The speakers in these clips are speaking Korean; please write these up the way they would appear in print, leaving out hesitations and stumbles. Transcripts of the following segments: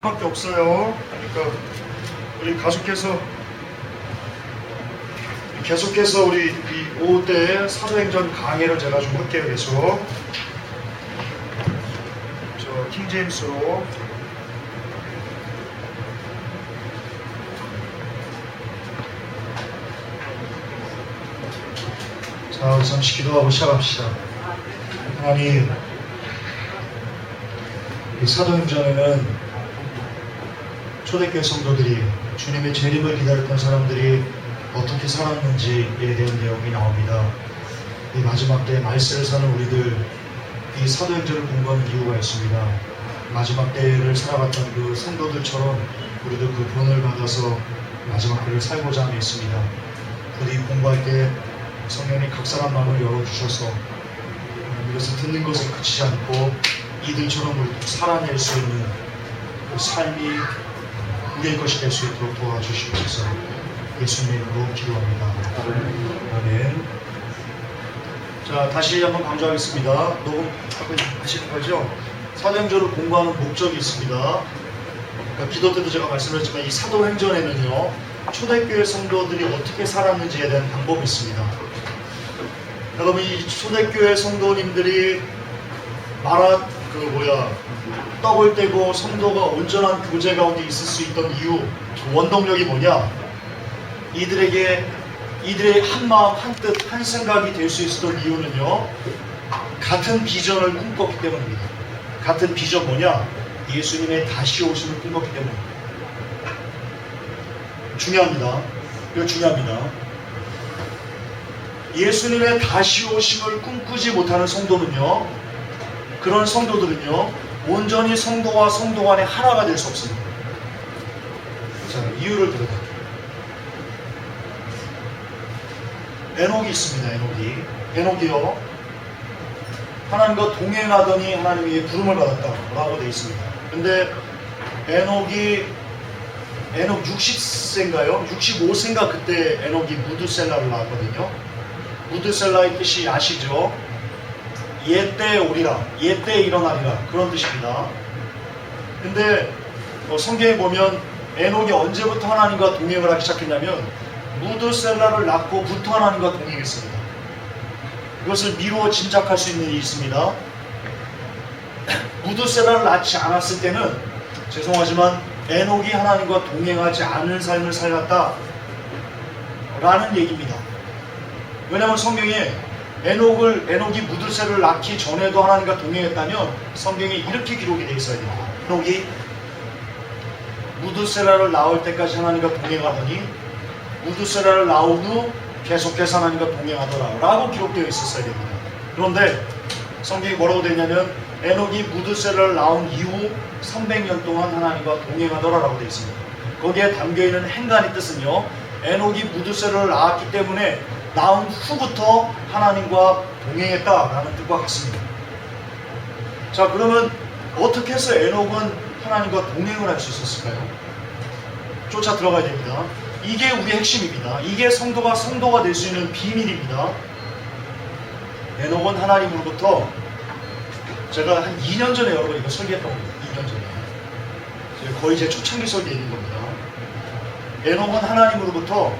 밖에 없어요. 그러니까 우리 계속해서 우리 이 오후 때 사도행전 강해를 제가 좀 할게요. 계속 저 킹제임스로. 자, 우리 잠시 기도하고 시작합시다. 하나님, 이 사도행전에는 초대교회 성도들이 주님의 재림을 기다렸던 사람들이 어떻게 살았는지에 대한 내용이 나옵니다. 이 마지막 때 말세를 사는 우리들, 이 사도행전을 공부하는 이유가 있습니다. 마지막 때를 살아갔던 그 성도들처럼 우리도 그 본을 받아서 마지막 때를 살고자 함에 있습니다. 부디 공부할 때 성령이 각 사람 마음을 열어주셔서 이것을 듣는 것에 그치지 않고 이들처럼 우리도 살아낼 수 있는 그 삶이 우리의 것이 될 수 있도록 도와주시옵소서. 예수님 이름으로 기도합니다. 아멘. 자, 다시 한번 강조하겠습니다. 녹음하고 하시는 거죠? 사도행전을 공부하는 목적이 있습니다. 그러니까 기도 때도 제가 말씀드렸지만 이 사도행전에는요, 초대교회 성도들이 어떻게 살았는지에 대한 방법이 있습니다. 여러분, 이 초대교회 성도님들이 떡을 떼고 성도가 온전한 교제 가운데 있을 수 있던 이유, 원동력이 뭐냐? 이들의 한 마음, 한 뜻, 한 생각이 될 수 있었던 이유는요, 같은 비전을 꿈꿨기 때문입니다. 같은 비전 뭐냐? 예수님의 다시 오심을 꿈꿨기 때문입니다. 중요합니다. 이거 중요합니다. 예수님의 다시 오심을 꿈꾸지 못하는 성도는요, 그런 성도들은요, 온전히 성도와 성도 간에 하나가 될 수 없습니다. 자, 이유를 들어볼게요. 에녹이 있습니다. 에녹이요, 하나님과 동행하더니 하나님이 부름을 받았다라고 되어 있습니다. 근데 에녹 60세인가요? 65세인가 그때 에녹이 무드셀라를 낳았거든요. 무드셀라의 뜻이 아시죠? 옛때에 오리라, 옛때에 일어나리라, 그런 뜻입니다. 근데 성경에 보면 에녹이 언제부터 하나님과 동행을 하기 시작했냐면 무드셀라를 낳고부터 하나님과 동행했습니다. 이것을 미루어 짐작할 수 있는 일이 있습니다. 무드셀라를 낳지 않았을 때는 죄송하지만 에녹이 하나님과 동행하지 않은 삶을 살았다 라는 얘기입니다. 왜냐하면 성경에 에녹이 무드셀라를 낳기 전에도 하나님과 동행했다면 성경에 이렇게 기록이 되어 있어야 됩니다. 에녹이 무드셀라를 낳을 때까지 하나님과 동행하더니 무드셀라를 낳은 후 계속해서 하나님과 동행하더라 라고 기록되어 있었어야 됩니다. 그런데 성경이 뭐라고 되어 있냐면 에녹이 무드셀라를 낳은 이후 300년 동안 하나님과 동행하더라 라고 되어 있습니다. 거기에 담겨있는 행간의 뜻은요, 에녹이 무드셀라를 낳았기 때문에 낳은 후부터 하나님과 동행했다라는 뜻과 같습니다. 자, 그러면 어떻게 해서 에녹은 하나님과 동행을 할 수 있었을까요? 쫓아 들어가야 됩니다. 이게 우리의 핵심입니다. 이게 성도가 될 수 있는 비밀입니다. 에녹은 하나님으로부터, 제가 한 2년 전에 여러분 이거 설계했던 겁니다. 2년 전에. 거의 제 초창기 설계인 겁니다. 에녹은 하나님으로부터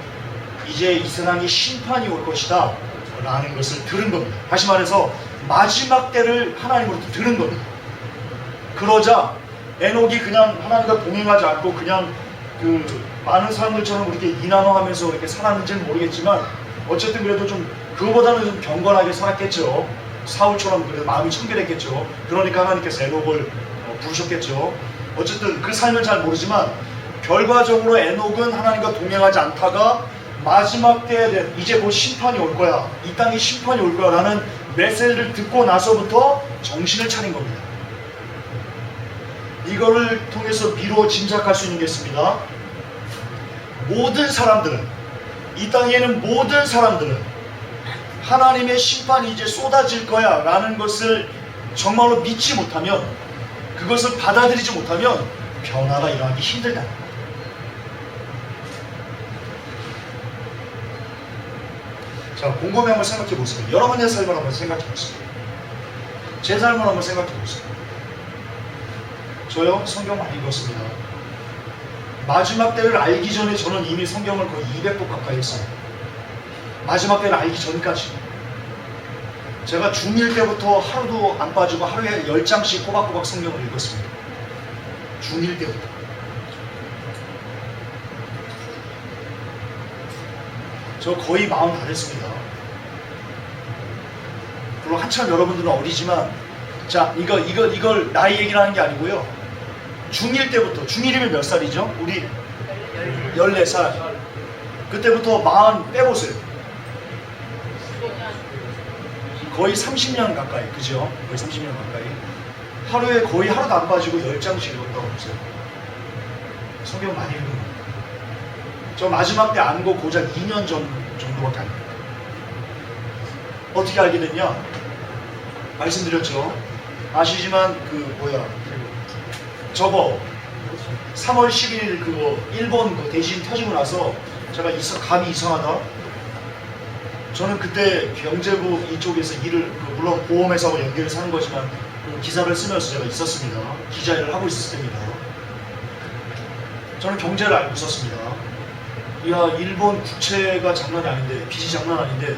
이제 이 세상에 심판이 올 것이다 라는 것을 들은 겁니다. 다시 말해서 마지막 때를 하나님으로부터 들은 겁니다. 그러자 에녹이 그냥 하나님과 동행하지 않고 그냥 많은 사람들처럼 그렇게 이난화하면서 이렇게 살았는지는 모르겠지만 어쨌든 그래도 좀 그거보다는 좀 경건하게 살았겠죠. 사울처럼 그래도 마음이 청결했겠죠. 그러니까 하나님께서 에녹을 부르셨겠죠. 어쨌든 그 삶을 잘 모르지만 결과적으로 에녹은 하나님과 동행하지 않다가 마지막 때에 이제 곧 심판이 올 거야, 이 땅에 심판이 올 거야 라는 메시지를 듣고 나서부터 정신을 차린 겁니다. 이거를 통해서 미루어 짐작할 수 있는 게 있습니다. 모든 사람들은, 이 땅에는 모든 사람들은 하나님의 심판이 이제 쏟아질 거야 라는 것을 정말로 믿지 못하면, 그것을 받아들이지 못하면 변화가 일어나기 힘들다. 자, 곰곰이 한번 생각해 보세요. 여러분의 삶을 한번 생각해 보세요. 제 삶을 한번 생각해 보세요. 저요? 성경 많이 읽었습니다. 마지막 때를 알기 전에 저는 이미 성경을 거의 200권 가까이 했어요. 마지막 때를 알기 전까지. 제가 중1 때부터 하루도 안 빠지고 하루에 10장씩 꼬박꼬박 성경을 읽었습니다. 중1 때부터. 저 거의 마음 다 됐습니다. 물론 한참 여러분들은 어리지만, 자, 이걸 나이 얘기를 하는 게 아니고요. 중1 때부터, 중1이면 몇 살이죠? 우리 14살. 그때부터 40 빼보세요. 거의 30년 가까이, 그죠? 거의 30년 가까이. 하루에 거의 하루도 안 빠지고 10장씩 읽었다고 보세요. 성경 많이 읽은 거예요. 저 마지막 때 안 거 고작 2년 정도밖에 안 돼요. 어떻게 알게 됐냐? 말씀드렸죠. 아시지만 저거 3월 11일 그거 일본 그 대신 터지고 나서 제가 감이 이상하다. 저는 그때 경제부 이쪽에서 일을 물론 보험회사하고 연결해서 하는 거지만 그 기사를 쓰면서 제가 있었습니다. 기자 일을 하고 있었을 때입니다. 저는 경제를 알고 있었습니다. 야, 일본 국채가 장난이 아닌데, 빚이 장난 아닌데,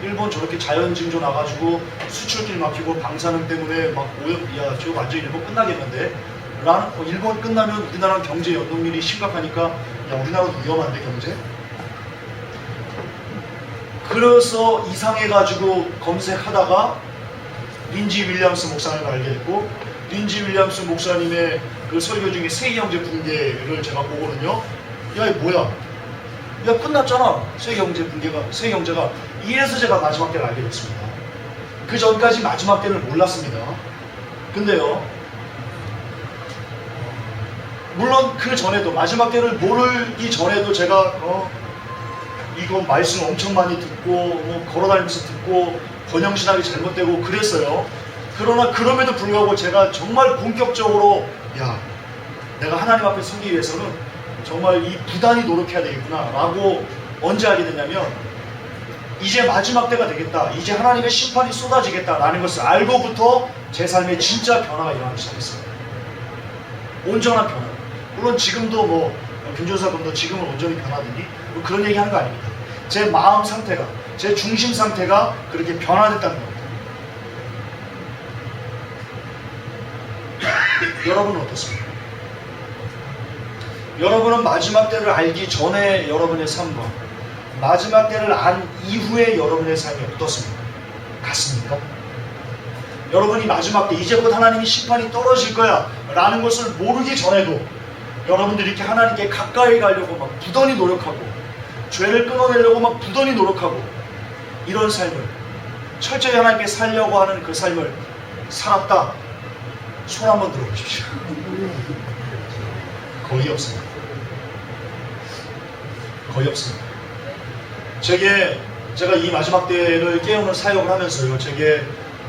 일본 저렇게 자연징조 나가지고 수출길 막히고 방사능 때문에 막 야, 저거 완전 일본 끝나겠는데? 일본 끝나면 우리나라 경제 연동률이 심각하니까, 야, 우리나라도 위험한데, 경제? 그래서 이상해가지고 검색하다가 린지 윌리엄스 목사님을 알게 됐고, 린지 윌리엄스 목사님의 그 설교 중에 세계경제 붕괴를 제가 보거든요. 야, 이거 뭐야? 야, 끝났잖아. 세계경제가. 이래서 제가 마지막 때를 알게 됐습니다. 그 전까지 마지막 때를 몰랐습니다. 근데요, 물론 그 전에도, 마지막 때를 모르기 전에도 제가 이거 말씀 엄청 많이 듣고 걸어다니면서 듣고 번영신학이 잘못되고 그랬어요. 그러나 그럼에도 불구하고 제가 정말 본격적으로, 야, 내가 하나님 앞에 서기 위해서는 정말 이 부단히 노력해야 되겠구나 라고 언제 알게 됐냐면, 이제 마지막 때가 되겠다, 이제 하나님의 심판이 쏟아지겠다 라는 것을 알고부터 제 삶에 진짜 변화가 일어나기 시작했어요. 온전한 변화. 물론 지금도 김조사님도 지금은 온전히 변화되니 그런 얘기 하는 거 아닙니다. 제 마음 상태가, 제 중심 상태가 그렇게 변화됐다는 겁니다. 여러분은 어떻습니까? 여러분은 마지막 때를 알기 전에 여러분의 삶과 마지막 때를 안 이후에 여러분의 삶이 어떻습니까? 같습니까? 여러분이 마지막 때 이제 곧 하나님이 심판이 떨어질 거야 라는 것을 모르기 전에도 여러분들이 이렇게 하나님께 가까이 가려고 막 부단히 노력하고 죄를 끊어내려고 막 부단히 노력하고 이런 삶을 철저히 하나님께 살려고 하는 그 삶을 살았다. 손 한번 들어보십시오. 거의 없습니다. 거의 없습니다. 제가 이 마지막 때를 깨우는 사역을 하면서요, 제게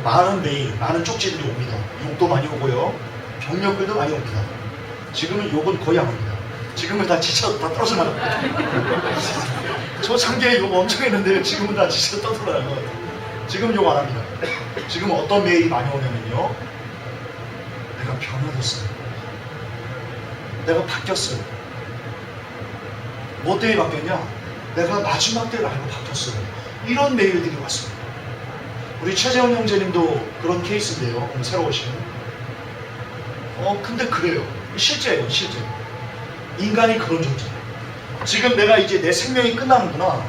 많은 메일, 많은 쪽지들이 옵니다. 욕도 많이 오고요, 병력들도 많이 옵니다. 지금은 욕은 거의 안 옵니다. 지금은 다 지쳐 다 떨어져 나갑니다. 저 창기에 욕 엄청 했는데 지금은 다 지쳐 떠들어요. 지금 욕 안 합니다. 지금 어떤 메일이 많이 오냐면요, 내가 변화됐어요. 내가 바뀌었어요. 뭐 때문에 바뀌었냐? 내가 마지막 때를 알고 바뀌었어요. 이런 메일들이 왔습니다. 우리 최재형 형제님도 그런 케이스인데요. 오늘 새로 오신. 근데 그래요. 실제예요, 실제. 인간이 그런 존재예요. 지금 내가 이제 내 생명이 끝나는구나.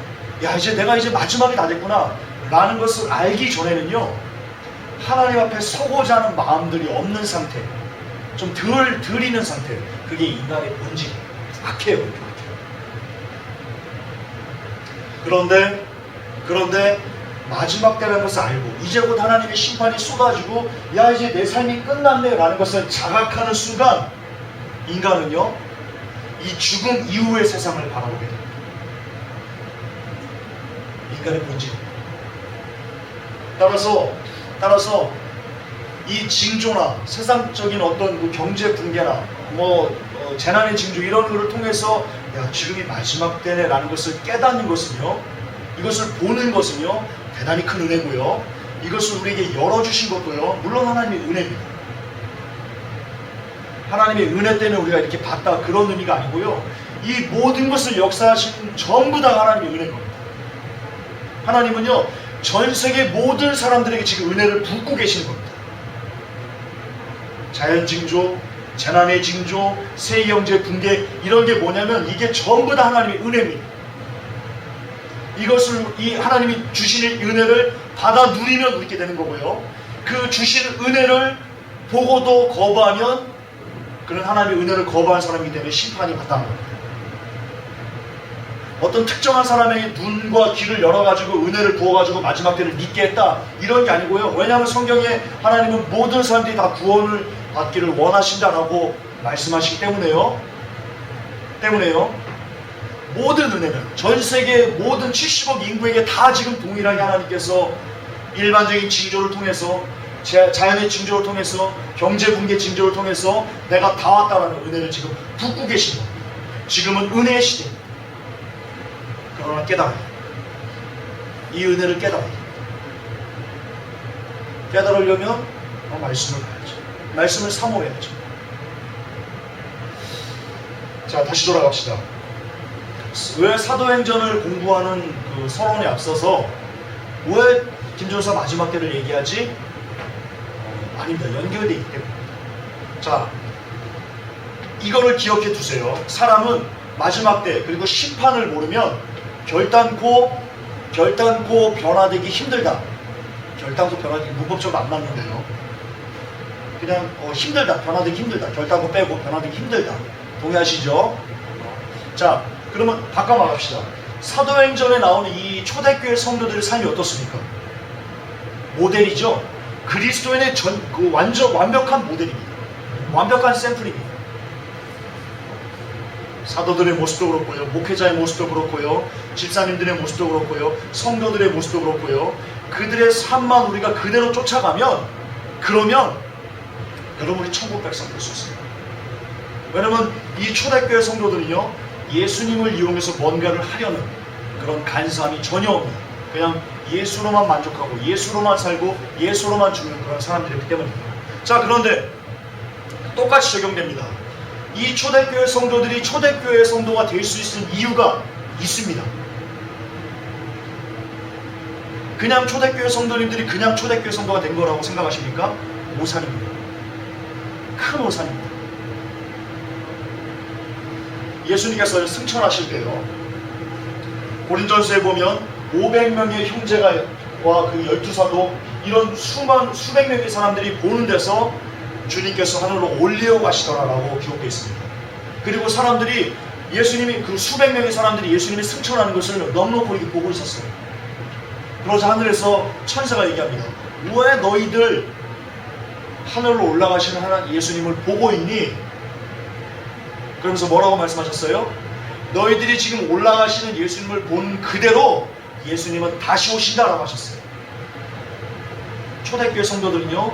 야, 이제 내가 이제 마지막이 다 됐구나. 라는 것을 알기 전에는요, 하나님 앞에 서고자 하는 마음들이 없는 상태, 좀 덜 있는 상태, 그게 인간의 본질. 악해요. 그런데 마지막 때라는 것을 알고 이제 곧 하나님의 심판이 쏟아지고, 야, 이제 내 삶이 끝났네 라는 것을 자각하는 순간 인간은요, 이 죽음 이후의 세상을 바라보게 됩니다. 인간의 본질. 따라서 이 징조나 세상적인 어떤 그 경제 붕괴나 재난의 징조 이런 것을 통해서, 야, 지금이 마지막 때네 라는 것을 깨닫는 것은요, 이것을 보는 것은요, 대단히 큰 은혜고요, 이것을 우리에게 열어주신 것도요, 물론 하나님의 은혜입니다. 하나님의 은혜 때문에 우리가 이렇게 봤다 그런 의미가 아니고요. 이 모든 것을 역사하신 전부 다 하나님의 은혜인 겁니다. 하나님은요 전 세계 모든 사람들에게 지금 은혜를 붓고 계시는 겁니다. 자연 징조, 재난의 징조, 세계 경제 붕괴 이런 게 뭐냐면 이게 전부 다 하나님의 은혜입니다. 이것을 이 하나님이 주시는 은혜를 받아 누리면 누리게 되는 거고요. 그 주시는 은혜를 보고도 거부하면 그런 하나님의 은혜를 거부한 사람이기 때문에 심판이 마땅한 겁니다. 어떤 특정한 사람에게 눈과 귀를 열어가지고 은혜를 부어가지고 마지막 때를 믿게 했다 이런 게 아니고요. 왜냐하면 성경에 하나님은 모든 사람들이 다 구원을 받기를 원하신다라고 말씀하시기 때문에요. 모든 은혜는 전 세계 모든 70억 인구에게 다 지금 동일하게 하나님께서 일반적인 징조를 통해서 자연의 징조를 통해서 경제 붕괴 징조를 통해서 내가 다 왔다라는 은혜를 지금 붓고 계신 겁니다. 지금은 은혜의 시대. 그러나 깨달아야 돼. 이 은혜를 깨달아야 돼. 깨달으려면 말씀을 봐야죠. 말씀을 사모해야죠. 자, 다시 돌아갑시다. 왜 사도행전을 공부하는 그 서론에 앞서서 왜 김전사 마지막 때를 얘기하지? 아닙니다. 연결되어 있기 때문에. 자, 이거를 기억해 두세요. 사람은 마지막 때 그리고 심판을 모르면 결단코 변화되기 힘들다. 결단코 변화되기 문법적으로 안 맞는데요. 그냥 힘들다. 변화되기 힘들다. 결단코 빼고 변화되기 힘들다. 동의하시죠? 자, 그러면 바꿔 말합시다. 사도행전에 나오는 이 초대교회 성도들의 삶이 어떻습니까? 모델이죠. 그리스도인의 완전 완벽한 모델입니다. 완벽한 샘플입니다. 사도들의 모습도 그렇고요, 목회자의 모습도 그렇고요, 집사님들의 모습도 그렇고요, 성도들의 모습도 그렇고요. 그들의 삶만 우리가 그대로 쫓아가면 그러면 여러분이 천국 백성 될 수 있습니다. 왜냐면 이 초대교회 성도들은요 예수님을 이용해서 뭔가를 하려는 그런 간사함이 전혀 없는 그냥 예수로만 만족하고 예수로만 살고 예수로만 죽는 그런 사람들이기 때문입니다. 자, 그런데 똑같이 적용됩니다. 이 초대교회 성도들이 초대교회 성도가 될 수 있는 이유가 있습니다. 그냥 초대교회 성도님들이 그냥 초대교회 성도가 된 거라고 생각하십니까? 오산입니다. 큰 오산입니다. 예수님께서 승천하실 때요 고린전서에 보면 500명의 형제와 그 12사도 이런 수백 명의 사람들이 보는 데서 주님께서 하늘로 올려 가시더라라고 기록되어 있습니다. 그리고 사람들이 예수님이 그 수백 명의 사람들이 예수님이 승천하는 것을 넉넉히 이렇게 보고 있었어요. 그러자 하늘에서 천사가 얘기합니다. 왜 너희들 하늘로 올라가시는 예수님을 보고 있니? 그러면서 뭐라고 말씀하셨어요? 너희들이 지금 올라가시는 예수님을 본 그대로 예수님은 다시 오신다라고 하셨어요. 초대교회 성도들은요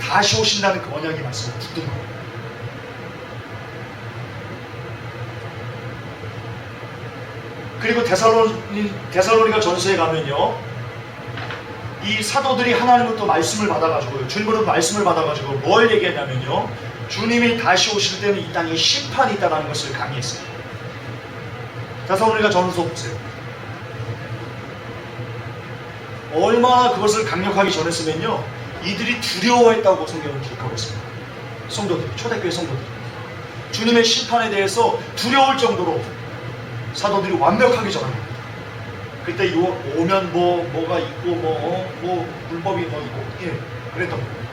다시 오신다는 그 언약의 말씀을 붙든 거예요. 그리고 데살로니가 전서에 가면요 이 사도들이 하나님으로부터 말씀을 받아가지고 주님으로부터 말씀을 받아가지고 뭘 얘기했냐면요 주님이 다시 오실 때는 이 땅에 심판이 있다는 것을 강의했어요. 데살로니가 전서 보세요. 얼마나 그것을 강력하게 전했으면요 이들이 두려워했다고 성경은 기록하고 있습니다. 성도들이, 초대교회 성도들이 주님의 심판에 대해서 두려울 정도로 사도들이 완벽하게 전합니다. 그때 오면 뭐가 있고 뭐 불법이 뭐 있고 그랬던 거예요.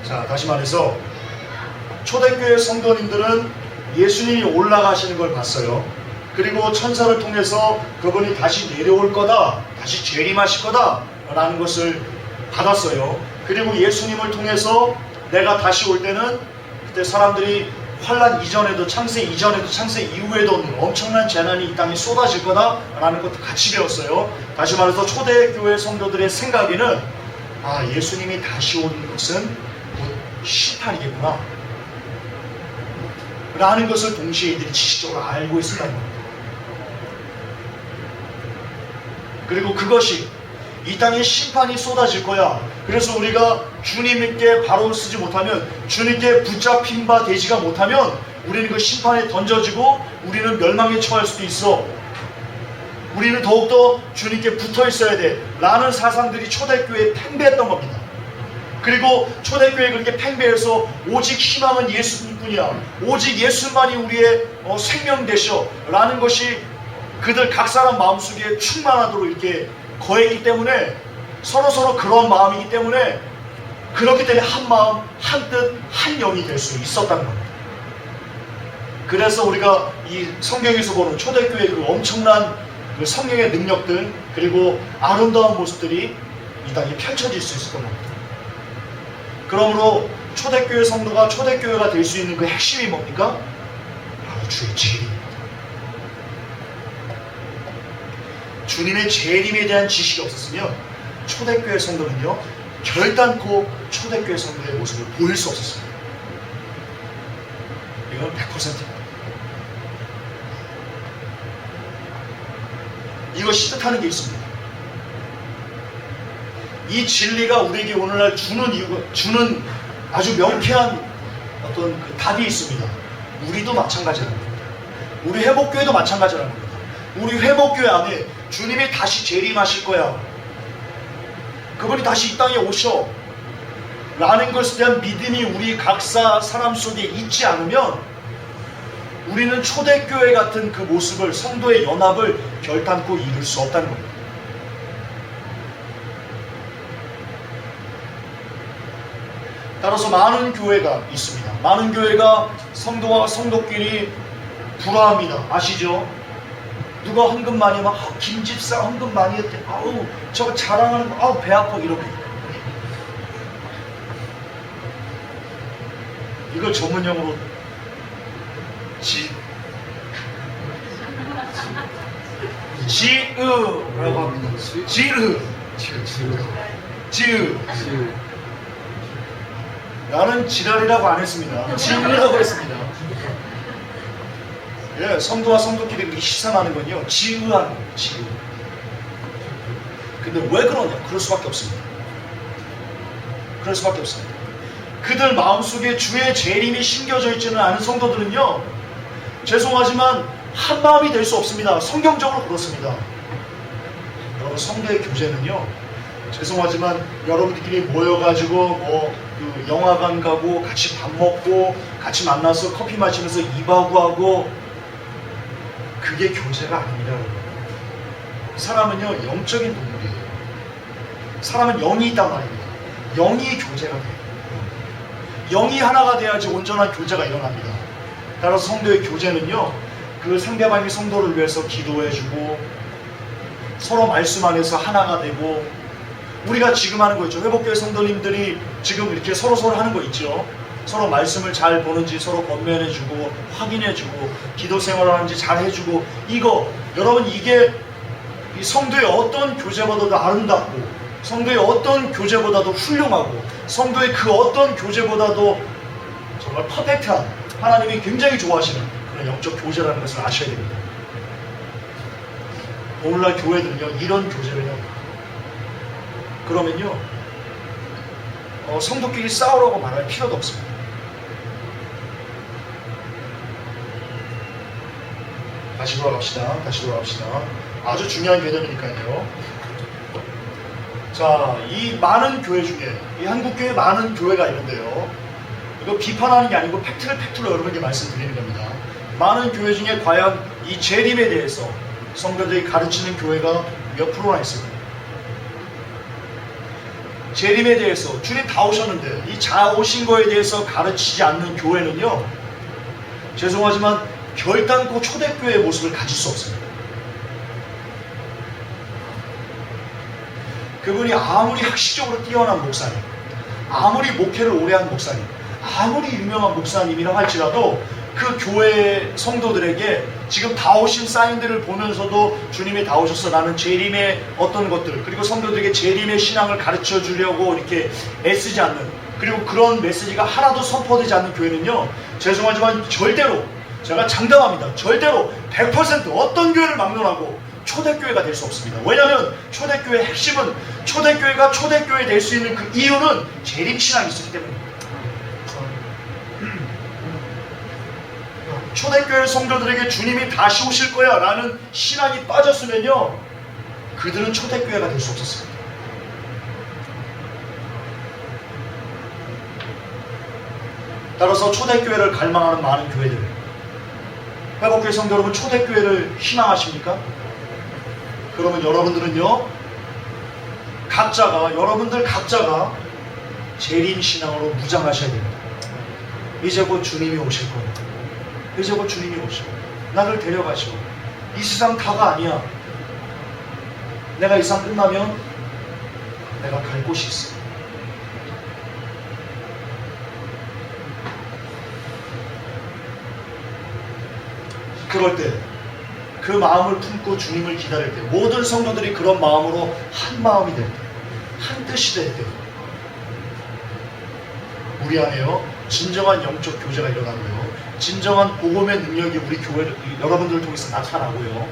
자, 다시 말해서 초대교회 성도님들은 예수님이 올라가시는 걸 봤어요. 그리고 천사를 통해서 그분이 다시 내려올 거다, 다시 재림하실 거다 라는 것을 받았어요. 그리고 예수님을 통해서 내가 다시 올 때는 그때 사람들이 환란 이전에도 창세 이전에도 창세 이후에도 엄청난 재난이 이 땅에 쏟아질 거다 라는 것도 같이 배웠어요. 다시 말해서 초대교회 성도들의 생각에는 예수님이 다시 오는 것은 곧 심판이겠구나 라는 것을 동시에 이들이 지식적으로 알고 있었다는 겁니다. 그리고 그것이 이 땅에 심판이 쏟아질 거야. 그래서 우리가 주님께 바로 쓰지 못하면, 주님께 붙잡힌 바 되지가 못하면 우리는 그 심판에 던져지고 우리는 멸망에 처할 수도 있어. 우리는 더욱더 주님께 붙어 있어야 돼 라는 사상들이 초대교회에 팽배했던 겁니다. 그리고 초대교회에 그렇게 팽배해서 오직 희망은 예수뿐이야, 오직 예수만이 우리의 생명 되셔 라는 것이 그들 각 사람 마음속에 충만하도록 이렇게 거했기 때문에, 서로서로 그런 마음이기 때문에, 그렇기 때문에 한 마음, 한 뜻, 한 영이 될 수 있었다는 겁니다. 그래서 우리가 이 성경에서 보는 초대교회의 그 엄청난 그 성령의 능력들, 그리고 아름다운 모습들이 이 땅에 펼쳐질 수 있었던 겁니다. 그러므로 초대교회 성도가 초대교회가 될 수 있는 그 핵심이 뭡니까? 바로 주의 재림입니다. 주님의 재림에 대한 지식이 없었으면 초대교회 성도는요, 결단코 초대교회 성도의 모습을 보일 수 없었습니다. 이건 100%입니다. 이것이 뜻하는 게 있습니다. 이 진리가 우리에게 오늘날 주는 아주 명쾌한 어떤 그 답이 있습니다. 우리도 마찬가지라는 겁니다. 우리 회복교회도 마찬가지라는 겁니다. 우리 회복교회 안에 주님이 다시 재림하실 거야, 그분이 다시 이 땅에 오셔 라는 것에 대한 믿음이 우리 각사 사람 속에 있지 않으면 우리는 초대교회 같은 그 모습을, 성도의 연합을 결단코 이룰 수 없다는 겁니다. 따라서 많은 교회가 있습니다. 많은 교회가 성도와 성도끼리 불화합니다. 아시죠? 누가 헌금 많이 하면 김집사 헌금 많이 했대, 아우 저거 자랑하는 거, 아우 배 아파, 이렇게. 이걸 전문용어로 지으라고 합니다. 지으. 나는 지랄이라고 안 했습니다. 지으라고 했습니다. 예, 성도와 성도끼리 그렇게 시상하는 건요, 지으하는 거예요. 지으. 근데 왜 그러냐? 그럴 수밖에 없습니다. 그럴 수밖에 없습니다. 그들 마음속에 주의 재림이 심겨져 있지는 않은 성도들은요, 죄송하지만 한 마음이 될 수 없습니다. 성경적으로 그렇습니다. 여러분, 성도의 교제는요, 죄송하지만 여러분들끼리 모여가지고 그 영화관 가고 같이 밥 먹고 같이 만나서 커피 마시면서 입하고 하고, 그게 교제가 아닙니다. 사람은요, 영적인 동물이에요. 사람은 영이 있단 말입니다. 영이 교제가 돼요. 영이 하나가 돼야지 온전한 교제가 일어납니다. 따라서 성도의 교제는요, 그 상대방의 성도를 위해서 기도해주고 서로 말씀 안에서 하나가 되고, 우리가 지금 하는 거 있죠. 회복교회 성도님들이 지금 이렇게 서로서로 하는 거 있죠. 서로 말씀을 잘 보는지 서로 권면해주고 확인해주고 기도 생활을 하는지 잘 해주고, 이거 여러분, 이게 이 성도의 어떤 교제보다도 아름답고, 성도의 어떤 교제보다도 훌륭하고, 성도의 그 어떤 교제보다도 정말 퍼펙트한, 하나님이 굉장히 좋아하시는 그런 영적 교제라는 것을 아셔야 됩니다. 오늘날 교회들은요, 이런 교제를 해요. 그러면요, 성도끼리 싸우라고 말할 필요도 없습니다. 다시 돌아갑시다. 아주 중요한 개념이니까요. 자, 이 많은 교회 중에, 이 한국교회 많은 교회가 있는데요, 이거 비판하는 게 아니고 팩트로 여러분께 말씀드리는 겁니다. 많은 교회 중에 과연 이 재림에 대해서 성도들이 가르치는 교회가 몇 프로나 있을까요? 재림에 대해서, 주님 다 오셨는데 이 자 오신 거에 대해서 가르치지 않는 교회는요, 죄송하지만 결단코 초대교회의 모습을 가질 수 없습니다. 그분이 아무리 학식적으로 뛰어난 목사님, 아무리 목회를 오래 한 목사님, 아무리 유명한 목사님이라 할지라도 그 교회 성도들에게 지금 다 오신 사인들을 보면서도 주님이 다 오셔서 나는 재림의 어떤 것들, 그리고 성도들에게 재림의 신앙을 가르쳐 주려고 이렇게 애쓰지 않는, 그리고 그런 메시지가 하나도 선포되지 않는 교회는요, 죄송하지만 절대로, 제가 장담합니다, 절대로 100% 어떤 교회를 막론하고 초대교회가 될 수 없습니다. 왜냐하면 초대교회의 핵심은 초대교회가 초대교회 될 수 있는 그 이유는 재림신앙이 있기 때문입니다. 초대교회 성도들에게 주님이 다시 오실 거야 라는 신앙이 빠졌으면요, 그들은 초대교회가 될 수 없었습니다. 따라서 초대교회를 갈망하는 많은 교회들, 회복교회 성도 여러분, 초대교회를 희망하십니까? 그러면 여러분들은요, 여러분들 각자가 재림신앙으로 무장하셔야 됩니다. 이제 곧 주님이 오실 거예요. 이제 곧 주님이 오시고 나를 데려가시고, 이 세상 다가 아니야. 내가 이 세상 끝나면 내가 갈 곳이 있어. 그럴 때, 그 마음을 품고 주님을 기다릴 때, 모든 성도들이 그런 마음으로 한 마음이 될 때, 한 뜻이 될 때, 우리 안에요 진정한 영적 교제가 일어나고요, 진정한 복음의 능력이 우리 교회 여러분들을 통해서 나타나고요,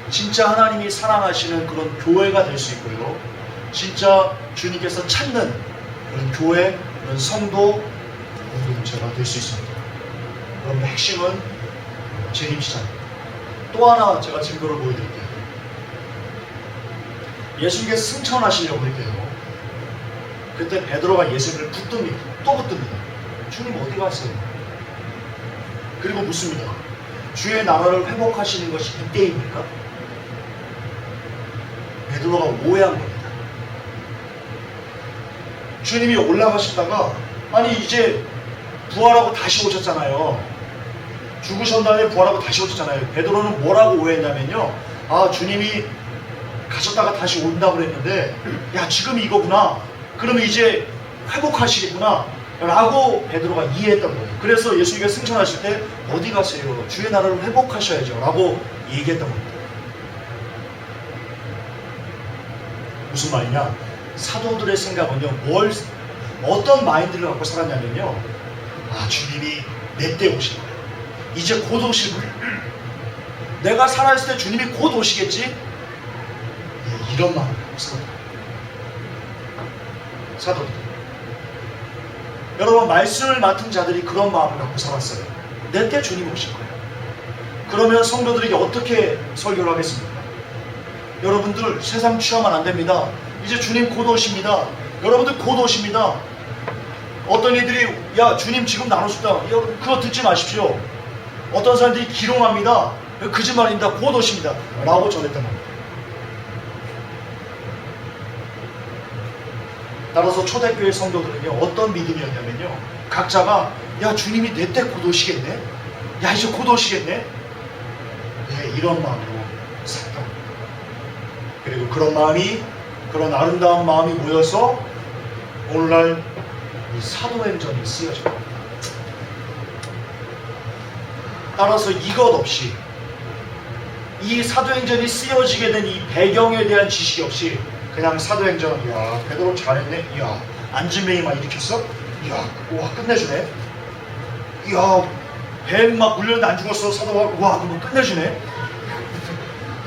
진짜 하나님이 사랑하시는 그런 교회가 될 수 있고요, 진짜 주님께서 찾는 그런 교회, 그런 성도 공동체가 될 수 있습니다. 그럼 핵심은 재림시장입니다. 또 하나 제가 증거를 보여드릴게요. 예수님께서 승천하시려고 할게요. 그때 베드로가 예수님을 붙듭니다. 또 붙듭니다. 주님 어디 가세요? 그리고 묻습니다. 주의 나라를 회복하시는 것이 이때입니까? 베드로가 오해한 겁니다. 주님이 올라가셨다가, 아니 이제 부활하고 다시 오셨잖아요. 죽으신 다음에 부활하고 다시 오셨잖아요. 베드로는 뭐라고 오해했냐면요, 아, 주님이 가셨다가 다시 온다고 그랬는데, 야, 지금 이거구나, 그러면 이제 회복하시겠구나 라고 베드로가 이해했던 거예요. 그래서 예수님께서 승천하실 때 어디 가세요? 주의 나라를 회복하셔야죠 라고 얘기했던 겁니다. 무슨 말이냐, 사도들의 생각은요, 어떤 마인드를 갖고 살았냐면요, 아, 주님이 내 때 오실 거예요. 이제 곧 오실 거예요. 내가 살아있을 때 주님이 곧 오시겠지? 네, 이런 마음을 갖고 살았다. 사도들, 여러분, 말씀을 맡은 자들이 그런 마음을 갖고 살았어요. 내 때 주님 오실 거예요. 그러면 성도들에게 어떻게 설교를 하겠습니까? 여러분들 세상 취하면 안 됩니다. 이제 주님 곧 오십니다. 여러분들 곧 오십니다. 어떤 이들이, 야, 주님 지금 나오셨다, 그거 듣지 마십시오. 어떤 사람들이 기롱합니다. 거짓말입니다. 곧 오십니다 라고 전했던 겁니다. 따라서 초대교회 성도들은요, 어떤 믿음이었냐면요, 각자가, 야, 주님이 내 때 곧 오시겠네? 야, 이제 곧 오시겠네? 네, 이런 마음으로 살았던 겁니다. 그리고 그런 마음이, 그런 아름다운 마음이 모여서 오늘날 이 사도행전이 쓰여져 겁니다. 따라서 이것 없이, 이 사도행전이 쓰여지게 된 이 배경에 대한 지식이 없이 그냥 사도행전, 야, 베드로 잘했네, 야, 안진뱅이 막 일으켰어, 야, 와, 끝내주네, 야, 배 막 물렸는데 안 죽었어, 사도가, 와, 그거 끝내주네.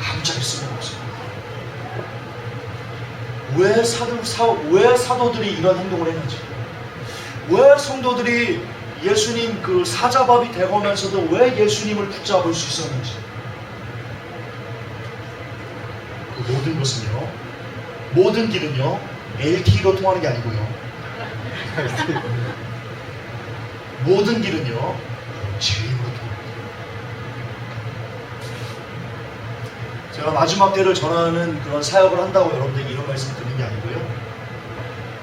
아무짝에 쓸모가 없어요. 왜 사도들이 이런 행동을 했는지, 왜 성도들이 예수님 그 사자밥이 되어가면서도 왜 예수님을 붙잡을 수 있었는지, 그 모든 것은요, 모든 길은요 LTE로 통하는 게 아니고요, 모든 길은요 제 힘으로 통합니다. 제가 마지막 때를 전하는 그런 사역을 한다고 여러분들에게 이런 말씀 드리는 게 아니고요,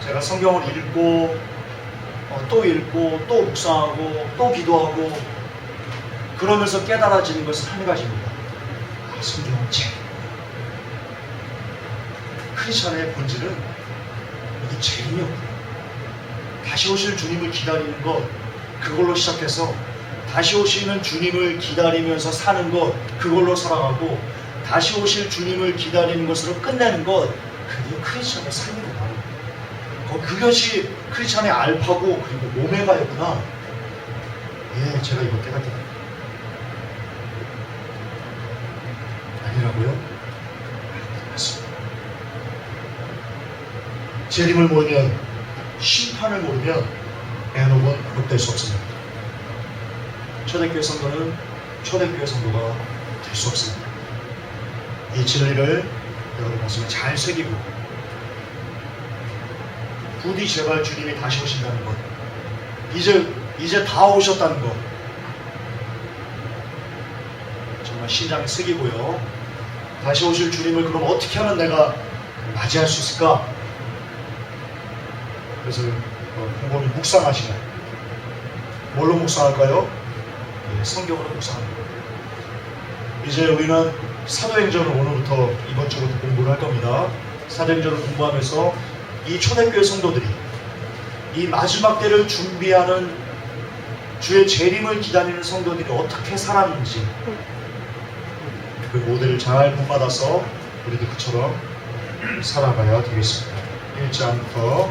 제가 성경을 읽고 또 읽고 또 묵상하고 또 기도하고 그러면서 깨달아지는 것은 한 가지입니다. 아, 성경은 책. 크리스천의 본질은 이게 재림이었구나. 다시 오실 주님을 기다리는 것, 그걸로 시작해서 다시 오시는 주님을 기다리면서 사는 것, 그걸로 살아가고 다시 오실 주님을 기다리는 것으로 끝내는 것, 그게 크리스천의 삶이구나. 그것이 크리스천의 알파고 그리고 오메가였구나. 예, 제가 이거 깨닫게 됩니다. 아니라고요? 맞습니다. 재림을 모르면, 심판을 모르면 에녹은 복될 수 없습니다. 초대교회 성도는 초대교회 성도가 될 수 없습니다. 이 진리를 여러분 가슴에 잘 새기고 부디 제발 주님이 다시 오신다는 것, 이제 다 오셨다는 것 정말 심장에 새기고요. 다시 오실 주님을 그럼 어떻게 하면 내가 맞이할 수 있을까? 그래서 곰곰이 묵상하시면 뭘로 묵상할까요? 네, 성경으로 묵상합니다. 이제 우리는 사도행전을 오늘부터 이번 주부터 공부를 할 겁니다. 사도행전을 공부하면서 이 초대교회 성도들이 이 마지막 때를 준비하는 주의 재림을 기다리는 성도들이 어떻게 살았는지 그 모델을 잘 본받아서 우리도 그처럼 살아가야 되겠습니다. 1장부터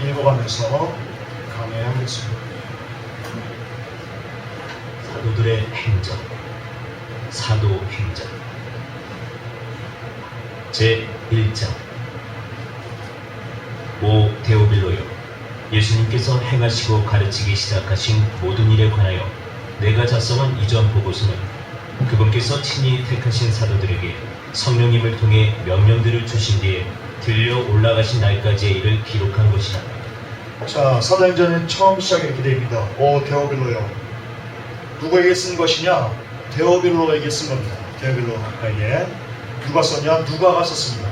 읽어가면서 강해하겠습니다. 사도들의 행전, 사도행전 제1장. 오 데오빌로여, 예수님께서 행하시고 가르치기 시작하신 모든 일에 관하여 내가 작성한 이전 보고서는 그분께서 친히 택하신 사도들에게 성령님을 통해 명령들을 주신 뒤에 들려 올라가신 날까지의 일을 기록한 것이라. 자, 사도행전은 처음 시작이 이렇게 됩니다. 오 데오빌로여. 누구에게 쓴 것이냐? 데오빌로에게 쓴 겁니다. 데오빌로에게. 누가 썼냐? 누가가 썼습니다.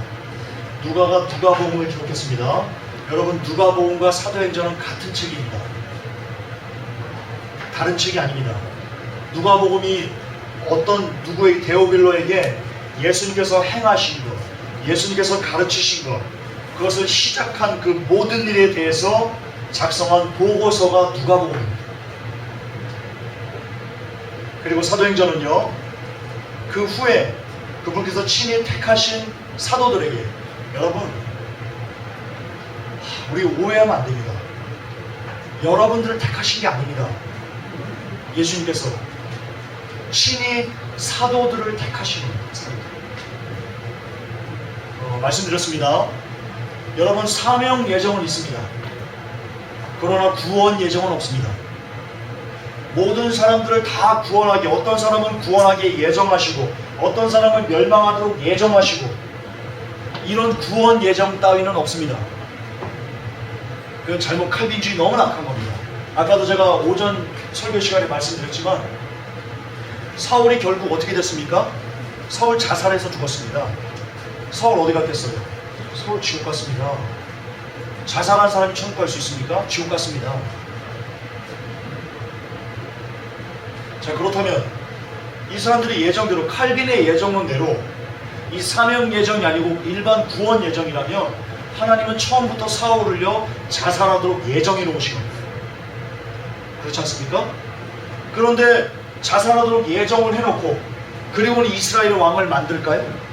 누가가 누가복음을 기록했습니다. 여러분, 누가복음과 사도행전은 같은 책입니다. 다른 책이 아닙니다. 누가복음이 어떤 누구의 데오빌로에게 예수님께서 행하신 것, 예수님께서 가르치신 것, 그것을 시작한 그 모든 일에 대해서 작성한 보고서가 누가복음입니다. 그리고 사도행전은요, 그 후에 그분께서 친히 택하신 사도들에게, 여러분, 우리 오해하면 안 됩니다. 여러분들을 택하신 게 아닙니다. 예수님께서 친히 사도들을 택하시는 사도들. 말씀드렸습니다. 여러분, 사명 예정은 있습니다. 그러나 구원 예정은 없습니다. 모든 사람들을 다 구원하게, 어떤 사람은 구원하게 예정하시고 어떤 사람은 멸망하도록 예정하시고, 이런 구원 예정 따위는 없습니다. 그건 잘못 칼빈주의 너무 악한 겁니다. 아까도 제가 오전 설교 시간에 말씀드렸지만 사울이 결국 어떻게 됐습니까? 사울 자살해서 죽었습니다. 사울 어디 갔겠어요? 사울 지옥 갔습니다. 자살한 사람이 천국 갈 수 있습니까? 지옥 갔습니다. 자, 그렇다면 이 사람들이 예정대로, 칼빈의 예정론대로 이 사명 예정이 아니고 일반 구원 예정이라면 하나님은 처음부터 사울을요 자살하도록 예정해 놓으신 겁니다. 그렇지 않습니까? 그런데 자살하도록 예정을 해놓고 그리고는 이스라엘의 왕을 만들까요?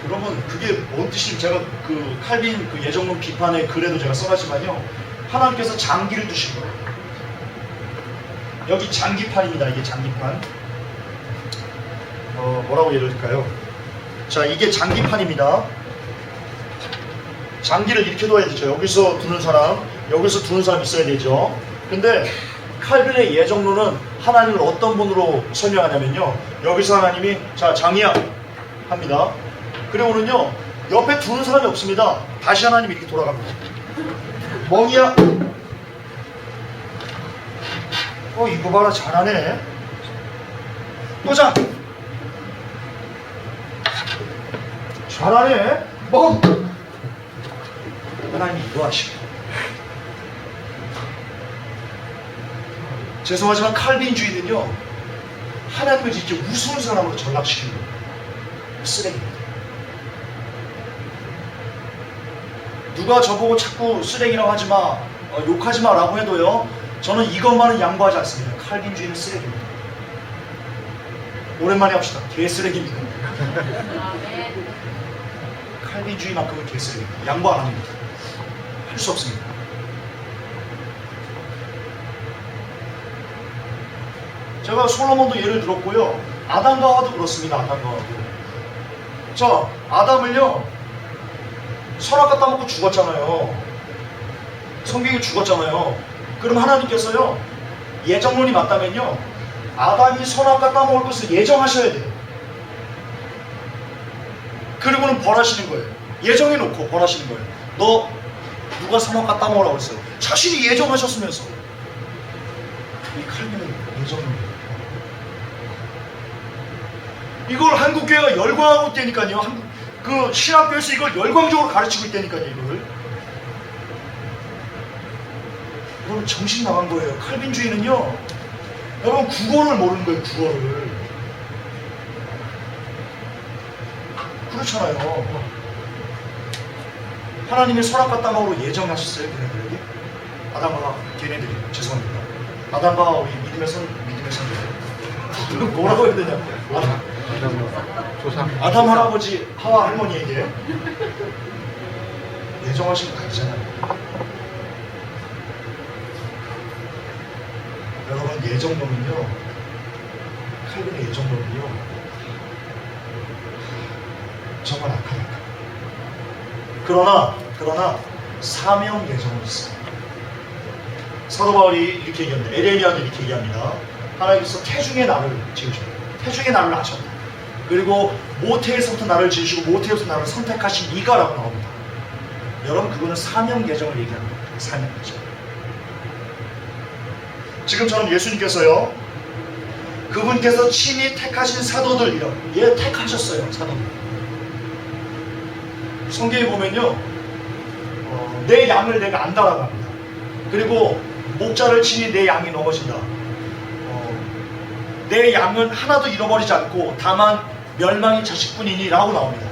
여러분, 그게 뭔 뜻인지 제가 그 칼빈 그 예정론 비판의 글에도 제가 써놨지만요, 하나님께서 장기를 두신 거예요. 여기 장기판입니다. 이게 장기판. 뭐라고 예를 들까요? 자, 이게 장기판입니다. 장기를 이렇게 둬야 되죠. 여기서 두는 사람, 여기서 두는 사람 있어야 되죠. 근데 칼빈의 예정론은 하나님을 어떤 분으로 설명하냐면요, 여기서 하나님이 자 장이야 합니다. 그리고는요 옆에 두는 사람이 없습니다. 다시 하나님이 이렇게 돌아갑니다. 멍이야. 이거 봐라, 잘하네. 또 장. 잘하네. 멍. 하나님이 이거 하시고. 죄송하지만 칼빈주의는요, 하나님을 진짜 우스운 사람으로 전락시키는 거예요. 쓰레기입니다. 누가 저보고 자꾸 쓰레기라고 하지마, 욕하지마 라고 해도요, 저는 이것만은 양보하지 않습니다. 칼빈주의는 쓰레기입니다. 오랜만에 합시다. 개쓰레기입니다. 칼빈주의만큼은 개쓰레기입니다. 양보 안 합니다. 할 수 없습니다. 자, 제가 솔로몬도 예를 들었고요. 아담과 하와도 그렇습니다. 아담과 하와도. 자, 아담을요. 선악과 따먹고 죽었잖아요. 성경이 죽었잖아요. 그럼 하나님께서요. 예정론이 맞다면요. 아담이 선악과 따먹을 것을 예정하셔야 돼요. 그리고는 벌하시는 거예요. 예정해놓고 벌하시는 거예요. 너 누가 선악과 따먹으라고 했어요? 자신이 예정하셨으면서. 이 칼빈은 예정입니다. 이걸 한국교회가 열광하고 있다니까요. 그 신학교에서 이걸 열광적으로 가르치고 있다니까요. 이걸. 여러분 정신 나간 거예요. 칼빈주의는요. 여러분 국어를 모르는 거예요. 국어를. 그렇잖아요. 하나님의 선악과 따먹으로 예정하셨어요. 걔네들에게. 아담과 걔네들이. 죄송합니다. 아담과 우리 믿음의 선배들. 뭐라고 해야 되냐. 아담 할아버지 하와 할머니에게 예정하신 거 아니잖아요. 여러분 예정론은요. 칼빈의 예정론은요. 정말 악하니까. 그러나 사명 예정은 있어요. 사도 바울이 이렇게 얘기합니다. 에레미야도 이렇게 얘기합니다. 하나님께서 태중의 나를 지으셨다. 태중의 나를 아셨다. 그리고 모태에서부터 나를 지으시고 모태에서부터 나를 선택하신 이가라고 나옵니다. 여러분 그거는 사명 예정을 얘기하는 겁니다. 사명 예정. 지금처럼 예수님께서요. 그분께서 친히 택하신 사도들 예 택하셨어요. 사도들. 성경에 보면요. 내 양을 내가 안다라고 합니다. 그리고 목자를 치니 내 양이 넘어진다. 내 양은 하나도 잃어버리지 않고 다만 멸망의 자식뿐이니 라고 나옵니다.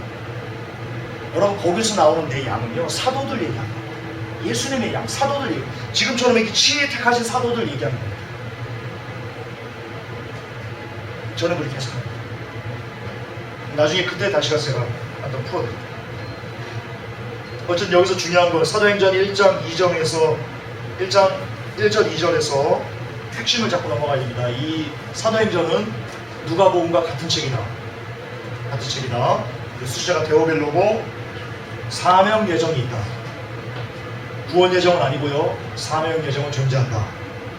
여러분 거기서 나오는 내 양은요. 사도들 얘기합니다. 예수님의 양, 사도들 얘기. 지금처럼 이렇게 친히 택하신 사도들 얘기합니다. 저는 그렇게 해석합니다. 나중에 그때 다시 가서 제가 한번 풀어드릴게요. 어쨌든 여기서 중요한 건 사도행전 1장 2절에서 1장 1절 2절에서 핵심을 잡고 넘어가야 됩니다. 이 사도행전은 누가복음과 같은 책이다. 같은 책이다. 수제가 데오벨로고 사명 예정이 있다. 구원 예정은 아니고요. 사명 예정은 존재한다.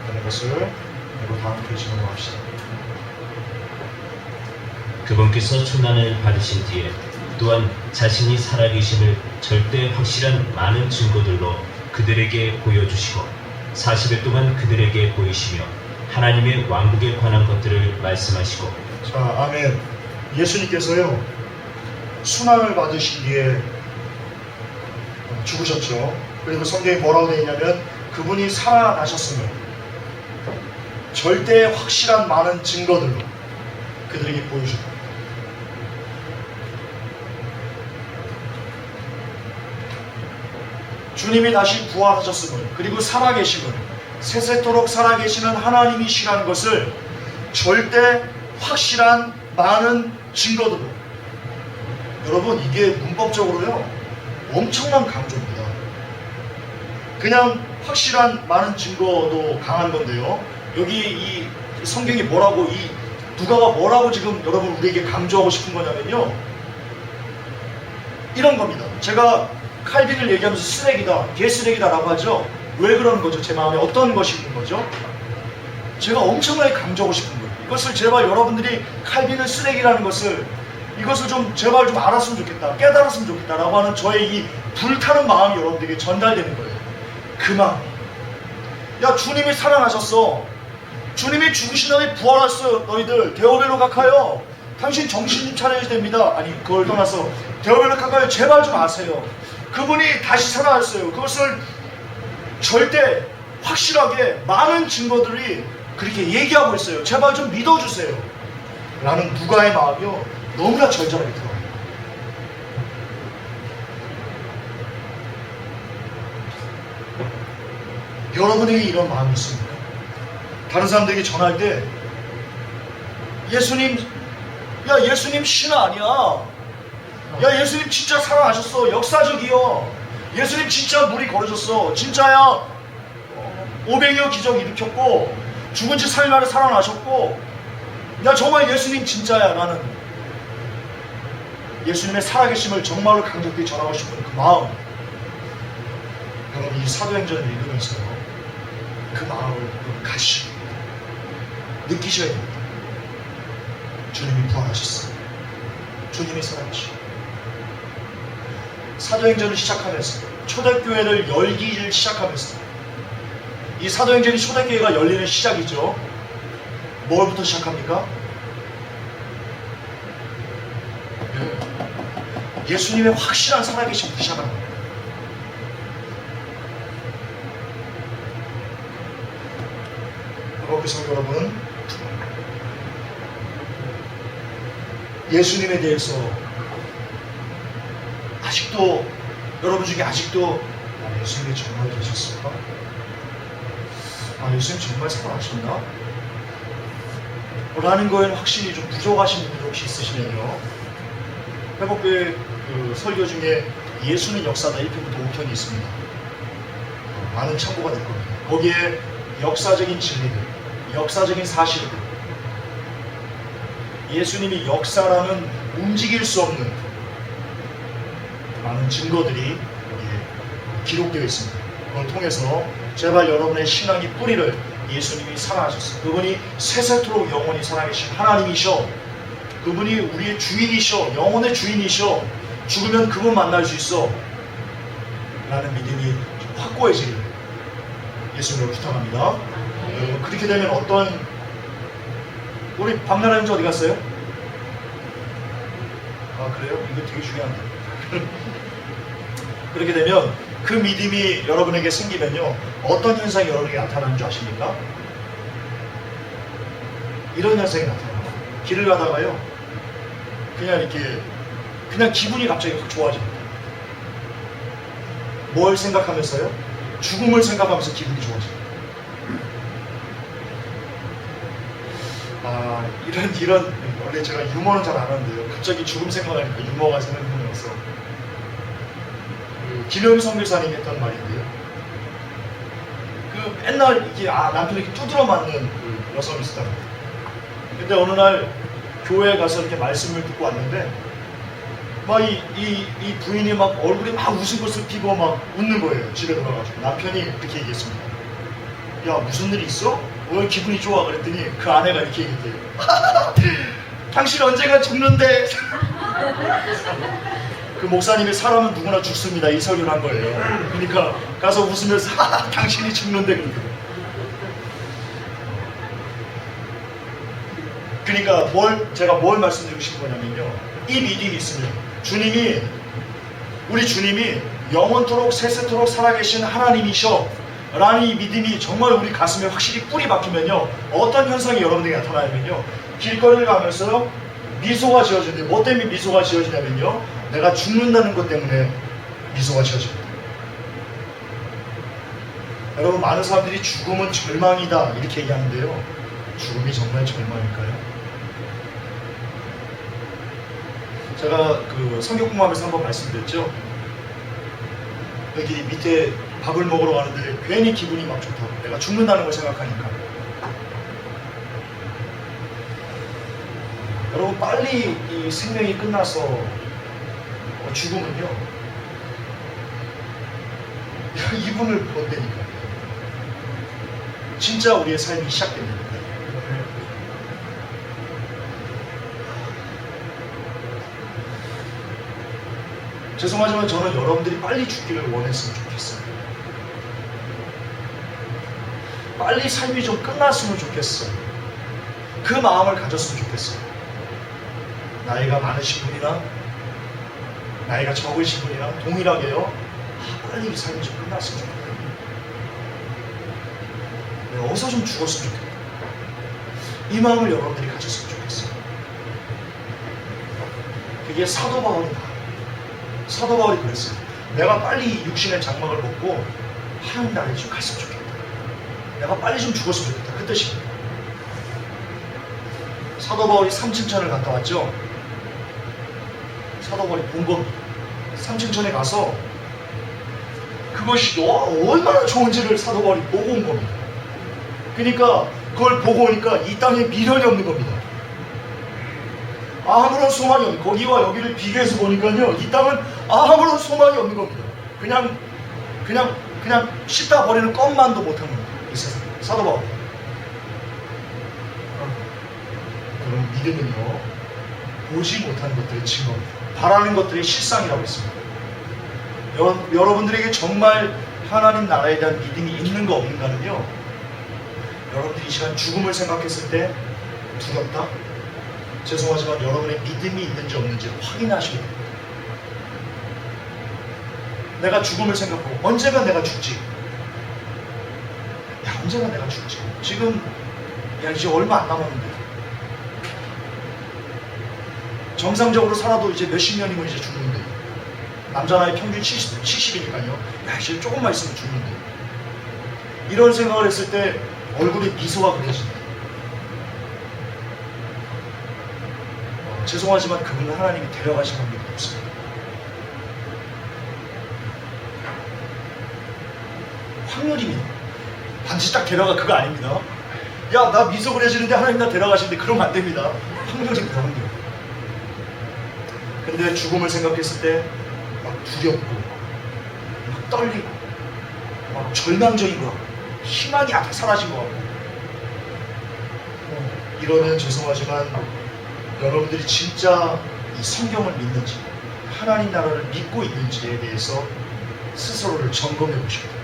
라는 것을 그리고 다음 페이지로 넘어갑시다. 그분께서 초난을 받으신 뒤에 또한 자신이 살아계심을 절대 확실한 많은 증거들로 그들에게 보여주시고 40일 동안 그들에게 보이시며 하나님의 왕국에 관한 것들을 말씀하시고. 자, 아멘. 예수님께서요 순환을 받으신 뒤에 죽으셨죠. 그리고 성경에 뭐라고 되어 있냐면 그분이 살아나셨으면 절대 확실한 많은 증거들로 그들에게 보여주셨다. 주님이 다시 부활하셨음을 그리고 살아계심을 세세토록 살아계시는 하나님이시라는 것을 절대 확실한 많은 증거들로. 여러분 이게 문법적으로요 엄청난 강조입니다. 그냥 확실한 많은 증거도 강한 건데요. 여기 이 성경이 뭐라고 이 누가가 뭐라고 지금 여러분 우리에게 강조하고 싶은 거냐면요. 이런 겁니다. 제가 칼빈을 얘기하면서 쓰레기다, 개쓰레기다 라고 하죠. 왜 그러는 거죠? 제 마음에 어떤 것이 있는 거죠? 제가 엄청나게 강조하고 싶은 거예요. 이것을 제발 여러분들이 칼빈을 쓰레기라는 것을 이것을 좀 제발 좀 알았으면 좋겠다, 깨달았으면 좋겠다 라고 하는 저의 이 불타는 마음이 여러분들에게 전달되는 거예요. 그 마음. 야 주님이 살아나셨어. 주님이 죽으신 다음에 부활했어요. 너희들 데오벨로 각하여 당신 정신 좀 차려야 됩니다. 아니 그걸 떠나서 데오벨로 각하여 제발 좀 아세요. 그분이 다시 살아났어요. 그것을 절대 확실하게 많은 증거들이 그렇게 얘기하고 있어요. 제발 좀 믿어주세요. 라는 누가의 마음이요. 너무나 절절하게 들어요. 여러분에게 이런 마음이 있습니까? 다른 사람들에게 전할 때 예수님, 야 예수님 신 아니야. 야 예수님 진짜 살아나셨어. 역사적이요. 예수님 진짜 물이 거려졌어. 진짜야. 500여 기적 일으켰고 죽은 지 3일 만에 살아나셨고 나 정말 예수님 진짜야 라는 예수님의 살아계심을 정말로 강력히 전하고 싶은 그 마음, 여러분 이 사도행전을 읽으면서 그 마음을 여러분 가지셔야 됩니다. 느끼셔야 됩니다. 주님이 부활하셨어요. 주님이 살아계시고 사도행전을 시작하면서 초대교회를 열기를 시작하면서 이 사도행전이 초대교회가 열리는 시작이죠. 뭘부터 시작합니까? 예수님의 확실한 살아계심부터 시작합니다. 그래서 여러분 예수님에 대해서 아직도 여러분 중에 아직도 예수님이 정말 계셨을까? 예수님 정말 살아나셨나? 라는 거에는 확실히 좀 부족하신 분들 혹시 있으시면요, 회복교회 그 설교 중에 예수는 역사다 1편부터 5편이 있습니다. 많은 참고가 될 겁니다. 거기에 역사적인 진리들, 역사적인 사실들, 예수님이 역사라는 움직일 수 없는 많은 증거들이 여기에 기록되어 있습니다. 그걸 통해서 제발 여러분의 신앙의 뿌리를 예수님이 살아나셨어요. 그분이 세세토록 영원히 살아계신 하나님이셔. 그분이 우리의 주인이셔. 영혼의 주인이셔. 죽으면 그분 만날 수 있어. 라는 믿음이 확고해지기를 예수님으로 부탁합니다. 여러분 그렇게 되면 어떤 우리 박나라 형제 어디 갔어요? 그래요? 이거 되게 중요한데. 그렇게 되면 그 믿음이 여러분에게 생기면요, 어떤 현상이 여러분에게 나타나는 줄 아십니까? 이런 현상이 나타나요. 길을 가다가요, 그냥 기분이 갑자기 확 좋아집니다. 뭘 생각하면서요? 죽음을 생각하면서 기분이 좋아집니다. 이런 원래 제가 유머는 잘 안 하는데요, 갑자기 죽음 생각하니까 유머가 생각나서 김영희 선교사님이 했던 말인데요, 그 맨날 이게 남편이 이렇게 두드러 맞는 그 여성이 있었답니다. 근데 어느 날 교회에 가서 이렇게 말씀을 듣고 왔는데 막 이 부인이 막 얼굴이 막 웃음꽃을 피고 막 웃는 거예요. 집에 돌아가지고 남편이 그렇게 얘기했습니다. 야, 무슨 일이 있어? 왜 기분이 좋아? 그랬더니 그 아내가 이렇게 얘기했대요. 당신 언젠가 죽는데. 그 목사님이 사람은 누구나 죽습니다 이 설교를 한 거예요. 그러니까 가서 웃으면서 당신이 죽는데. 그러니까 제가 뭘 말씀드리고 싶은 거냐면요, 이 믿음이 있으면 우리 주님이 영원토록 세세토록 살아계신 하나님이셔 라는 이 믿음이 정말 우리 가슴에 확실히 뿌리 박히면요, 어떤 현상이 여러분에게 나타나냐면요, 길거리를 가면서 미소가 지어지는데, 뭐 때문에 미소가 지어지냐면요, 내가 죽는다는 것 때문에 미소가 지어집니다. 여러분, 많은 사람들이 죽음은 절망이다 이렇게 얘기하는데요, 죽음이 정말 절망일까요? 제가 그 성경 공부하면서 한번 말씀드렸죠. 여기 밑에 밥을 먹으러 가는데 괜히 기분이 막 좋다고, 내가 죽는다는 걸 생각하니까. 여러분, 빨리 이 생명이 끝나서 죽으면요, 이분을 본다니까 진짜 우리의 삶이 시작됩니다. 죄송하지만 저는 여러분들이 빨리 죽기를 원했으면 좋겠어요. 빨리 삶이 좀 끝났으면 좋겠어요. 그 마음을 가졌으면 좋겠어요. 나이가 많으신 분이나 나이가 적으신 분이나 동일하게요, 빨리 이 삶이 좀 끝났으면 좋겠어요. 어서 좀 죽었으면 좋겠다. 이 마음을 여러분들이 가졌으면 좋겠어요. 그게 사도 바울이 그랬어요. 내가 빨리 육신의 장막을 벗고 하나님 나라에 좀 갔으면 좋겠다. 내가 빨리 좀 죽었으면 좋겠다. 그 뜻입니다. 사도 바울이 3층천을 갔다 왔죠. 사도 바울이 본 겁니다. 3층천에 가서 그것이 얼마나 좋은지를 사도 바울이 보고 온 겁니다. 그러니까 그걸 보고 오니까 이 땅에 미련이 없는 겁니다. 아무런 소망이 없는, 거기와 여기를 비교해서 보니까요, 이 땅은 아무런 소망이 없는 겁니다. 그냥 씻다 버리는 것만도 못하는 겁니다. 이 세상. 사도 바울. 그럼 믿음은요, 보지 못하는 것들의 증거, 바라는 것들의 실상이라고 했습니다. 여러분들에게 정말 하나님 나라에 대한 믿음이 있는가 없는가는요, 여러분들이 이 시간 죽음을 생각했을 때 두렵다? 죄송하지만 여러분의 믿음이 있는지 없는지 확인하셔야 됩니다. 내가 죽음을 생각하고 언제가 내가 죽지? 야, 언제가 내가 죽지? 지금 이제 얼마 안 남았는데, 정상적으로 살아도 이제 몇십 년이면 이제 죽는데, 남자 나이 평균 70이니까요. 야, 이제 조금만 있으면 죽는데, 이런 생각을 했을 때 얼굴에 미소가 그려진다. 죄송하지만 그분은 하나님이 데려가신 겁니다. 없습니다. 확률입니다. 반드시 딱 데려가, 그거 아닙니다. 야, 나 미소 그려지는데 하나님 나 데려가시는데, 그러면 안 됩니다. 확률입니다. 확률. 근데 죽음을 생각했을 때 막 두렵고, 막 떨리고, 막 절망적인 것 같고, 희망이 앞에 사라진 것 같고, 이러면 죄송하지만 여러분들이 진짜 이 성경을 믿는지, 하나님 나라를 믿고 있는지에 대해서 스스로를 점검해 보셔야 돼요.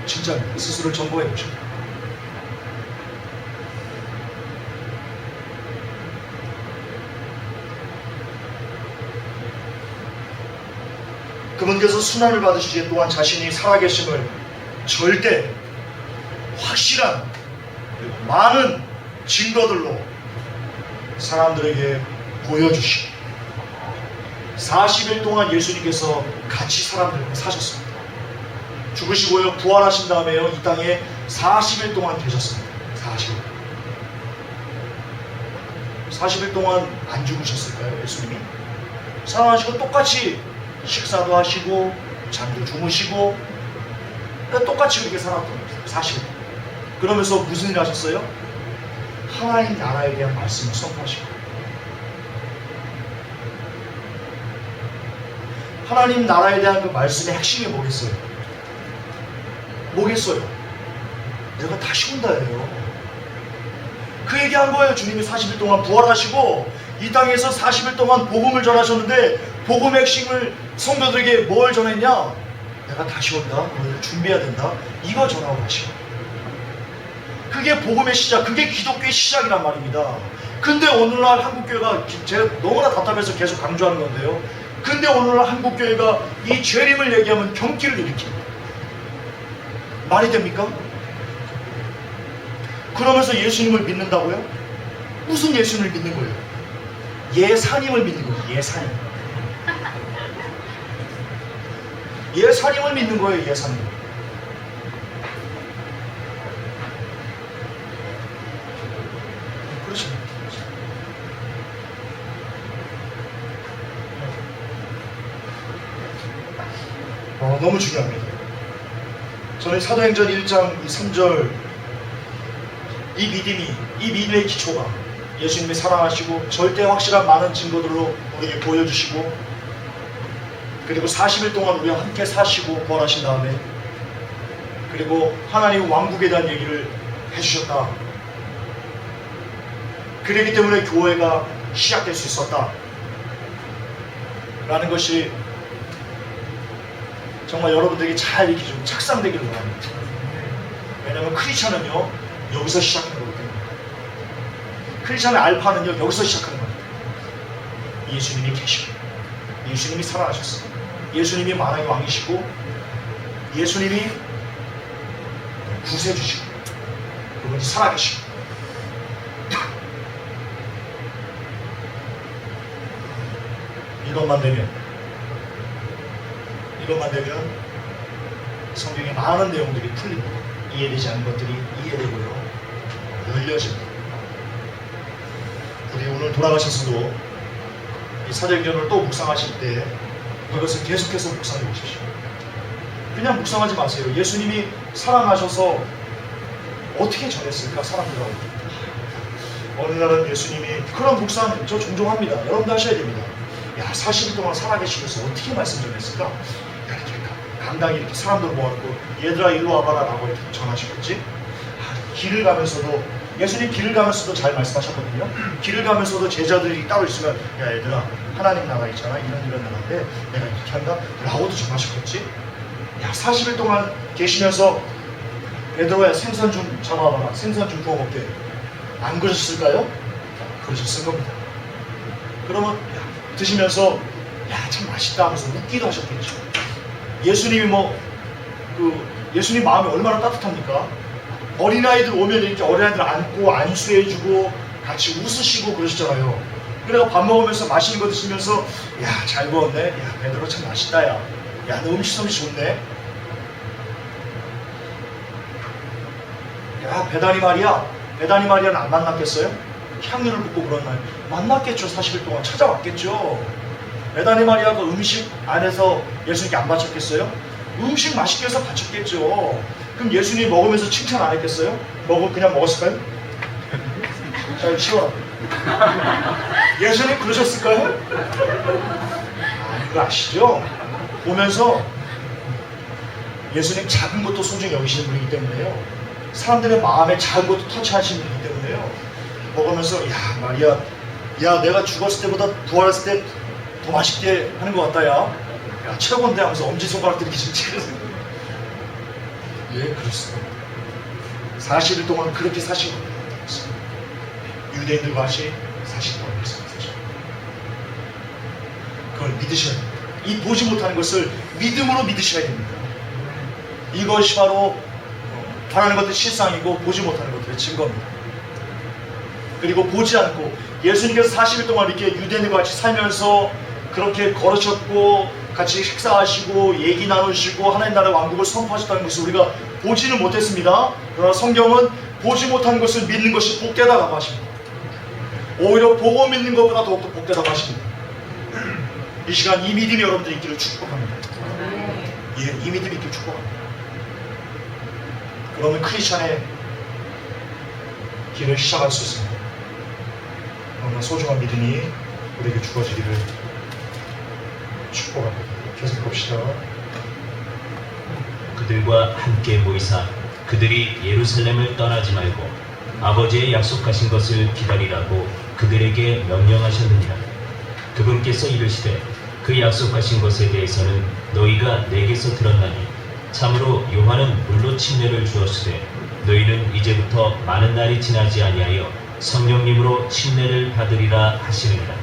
진짜입니다. 스스로를 점검해 보셔야 돼요. 그분께서 순환을 받으시기에 또한 자신이 살아계심을 절대 확실한 그리고 많은 증거들로 사람들에게 보여주시고, 40일 동안 예수님께서 같이 사람들과 사셨습니다. 죽으시고요, 부활하신 다음에요, 이 땅에 40일 동안 계셨습니다. 40일 동안 안 죽으셨을까요? 예수님이 살아나시고 똑같이 식사도 하시고 잠도 주무시고 똑같이 그렇게 살았던 겁니다. 40일. 그러면서 무슨 일 하셨어요? 하나님 나라에 대한 말씀을 선포하시고, 하나님 나라에 대한 그 말씀의 핵심이 뭐겠어요? 내가 다시 온다예요. 그 얘기한 거예요. 주님이 40일 동안 부활하시고 이 땅에서 40일 동안 복음을 전하셨는데, 복음의 핵심을 성도들에게 뭘 전했냐? 내가 다시 온다. 너희를 준비해야 된다. 이거 전하고 가시고, 그게 복음의 시작, 그게 기독교의 시작이란 말입니다. 근데 오늘날 한국교회가, 제가 너무나 답답해서 계속 강조하는 건데요, 근데 오늘날 한국교회가 이 죄림을 얘기하면 경기를 일으킵니다. 말이 됩니까? 그러면서 예수님을 믿는다고요? 무슨 예수님을 믿는 거예요? 예사님을 믿는 거예요. 예사님을 믿는 거예요. 예사님. 그렇죠. 너무 중요합니다. 저는 사도행전 1장 3절, 이 믿음의 기초가 예수님이 사랑하시고 절대 확실한 많은 증거들로 우리에게 보여주시고, 그리고 40일 동안 우리와 함께 사시고 부활하신 다음에, 그리고 하나님 왕국에 대한 얘기를 해주셨다. 그렇기 때문에 교회가 시작될 수 있었다 라는 것이 정말 여러분들에게 잘 이렇게 좀 착상되기를 원합니다. 왜냐하면 크리스천은요, 여기서 시작하는 거기 때문에. 크리스천의 알파는요, 여기서 시작하는 겁니다. 예수님이 계시고, 예수님이 살아나셨어요. 예수님이 만왕의 왕이시고, 예수님이 구세주시고, 그분이 살아계시고, 이것만 되면 성경의 많은 내용들이 풀리고, 이해되지 않은 것들이 이해되고요, 열려집니다. 우리 오늘 돌아가셔서도 이 사도행전을 또 묵상하실 때 이것을 계속해서 묵상해 보십시오. 그냥 묵상하지 마세요. 예수님이 살아나셔서 어떻게 전했을까? 사람들하고 어느 날은 예수님이 그런 묵상 저 종종 합니다. 여러분도 하셔야 됩니다. 야 40일 동안 살아계시면서 어떻게 말씀 전했을까? 야, 이렇게 강당에 이렇게 사람들 모아놓고 얘들아 일로 와봐라 라고 이렇게 전하시겠지? 길을 가면서도 예수님 길을 가면서도 잘 말씀하셨거든요. 길을 가면서도 제자들이 따로 있으면 야 얘들아 하나님 나라 있잖아 이런 나라인데 내가 이렇게 한다 라고도 전하셨겠지? 야 40일 동안 계시면서 베드로야 생선 좀 잡아봐라 생선 좀 구워 먹게 안 그러셨을까요? 그러셨을 겁니다. 그러면 야, 드시면서 야 참 맛있다 하면서 웃기도 하셨겠죠. 예수님이 예수님 마음이 얼마나 따뜻합니까? 어린아이들 오면 이렇게 어린아이들 안고 안수해주고 같이 웃으시고 그러시잖아요. 그래서 밥 먹으면서 맛있는 거 드시면서 야 잘 구웠네 야 베드로 참 맛있다 야 너 음식 솜씨 좋네 야 배다니 마리아는 안 만났겠어요? 향유를 붓고 그런 날 만났겠죠. 40일 동안 찾아왔겠죠. 배다니 마리아가 음식 안에서 예수님께 안 바쳤겠어요? 음식 맛있게 해서 바쳤겠죠. 그럼 예수님 먹으면서 칭찬 안 했겠어요? 그냥 먹었을까요? 자 치워라. 예수님 그러셨을까요? 이거 아시죠? 보면서 예수님 작은 것도 소중히 여기시는 분이기 때문에요. 사람들의 마음에 작은 것도 터치하시는 분이기 때문에요. 먹으면서 야 마리아 야 내가 죽었을 때보다 부활했을 때 더 맛있게 하는 것 같다 야 최고인데 하면서 엄지손가락들 이렇게 좀 찍으세요. 예 그렇습니다. 40일 동안 그렇게 사신 겁니다. 유대인들과 같이 사신 겁니다. 그걸 믿으셔야 됩니다. 이 보지 못하는 것을 믿음으로 믿으셔야 됩니다. 이것이 바로 바라는 것들 실상이고 보지 못하는 것들의 증거입니다. 그리고 보지 않고 예수님께서 40일 동안 이렇게 유대인과 같이 살면서 그렇게 걸으셨고 같이 식사하시고 얘기 나누시고 하나님 나라의 왕국을 선포하셨다는 것을 우리가 보지는 못했습니다. 그러나 성경은 보지 못하는 것을 믿는 것이 복되다라고 하십니다. 오히려 보고 믿는 것보다 더욱더 복되다고 하십니다. 이 시간 이 믿음이 여러분들 있기를 축복합니다. 예, 이 믿음이 있기를 축복합니다. 그러면 크리스찬의 길을 시작할 수 있습니다. 너무나 소중한 믿음이 우리에게 주어지기를 축복합니다. 계속 봅시다. 그들과 함께 모이사 그들이 예루살렘을 떠나지 말고 아버지의 약속하신 것을 기다리라고 그들에게 명령하셨느니라. 그분께서 이르시되 그 약속하신 것에 대해서는 너희가 내게서 들었나니 참으로 요한은 물로 침례를 주었으되 너희는 이제부터 많은 날이 지나지 아니하여 성령님으로 침례를 받으리라 하시느니라.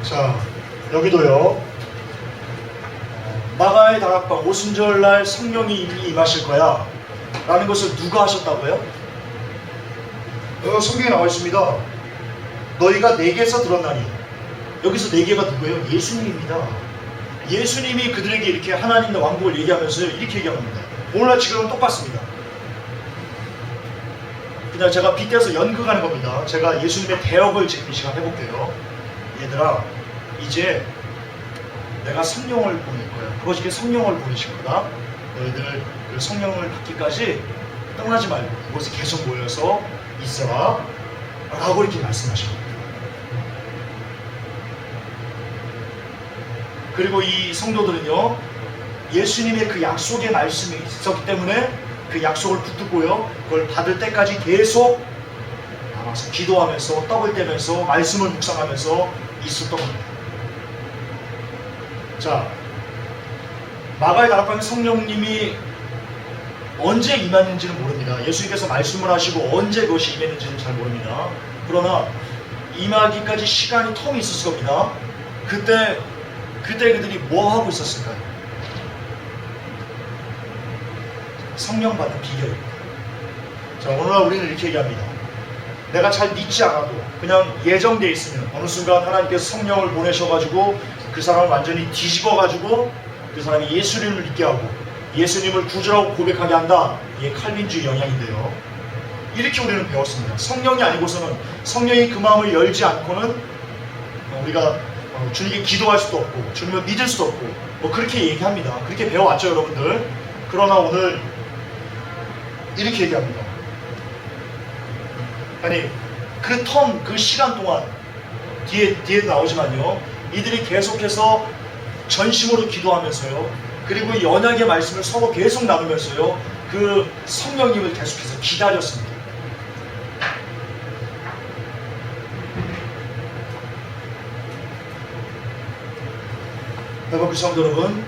자 여기도요. 마가의 다락방 오순절날 성령이 이미 임하실 거야 라는 것을 누가 하셨다고요? 성경에 나와 있습니다. 너희가 내게서 들었나니 여기서 내게가 누구예요? 예수님입니다. 예수님이 그들에게 이렇게 하나님의 왕국을 얘기하면서 이렇게 얘기합니다. 오늘날 지금은 똑같습니다. 그냥 제가 빗대서 연극하는 겁니다. 제가 예수님의 대역을 지금 이 시간 해볼게요. 얘들아 이제 내가 성령을 보낼 거야. 그것이 성령을 보내실 거다. 너희들 그 성령을 받기까지 떠나지 말고 그곳에 계속 모여서 있어라 라고 이렇게 말씀하십니다. 그리고 이 성도들은요 예수님의 그 약속의 말씀이 있었기 때문에 그 약속을 붙들고요 그걸 받을 때까지 계속 남아서 기도하면서 떡을 떼면서 말씀을 묵상하면서 있었던 겁니다. 자, 마가의 다락방에 성령님이 언제 임했는지는 모릅니다. 예수님께서 말씀을 하시고 언제 그것이 임했는지는 잘 모릅니다. 그러나 임하기까지 시간이 텀이 있었을 겁니다. 그때 그들이 뭐 하고 있었을까요? 성령 받는 비결입니다. 자, 오늘날 우리는 이렇게 얘기합니다. 내가 잘 믿지 않아도 그냥 예정되어 있으면 어느 순간 하나님께서 성령을 보내셔가지고 그 사람을 완전히 뒤집어가지고 그 사람이 예수님을 믿게 하고 예수님을 구주라고 고백하게 한다. 이게 칼빈주의 영향인데요. 이렇게 우리는 배웠습니다. 성령이 아니고서는 성령이 그 마음을 열지 않고는 우리가 주님께 기도할 수도 없고 주님을 믿을 수도 없고 뭐 그렇게 얘기합니다. 그렇게 배워왔죠 여러분들. 그러나 오늘 이렇게 얘기합니다. 아니 그 시간 동안 뒤에 나오지만요. 이들이 계속해서 전심으로 기도하면서요. 그리고 이 언약의 말씀을 서로 계속 나누면서요. 그 성령님을 계속해서 기다렸습니다. 여러분, 그 성도 여러분,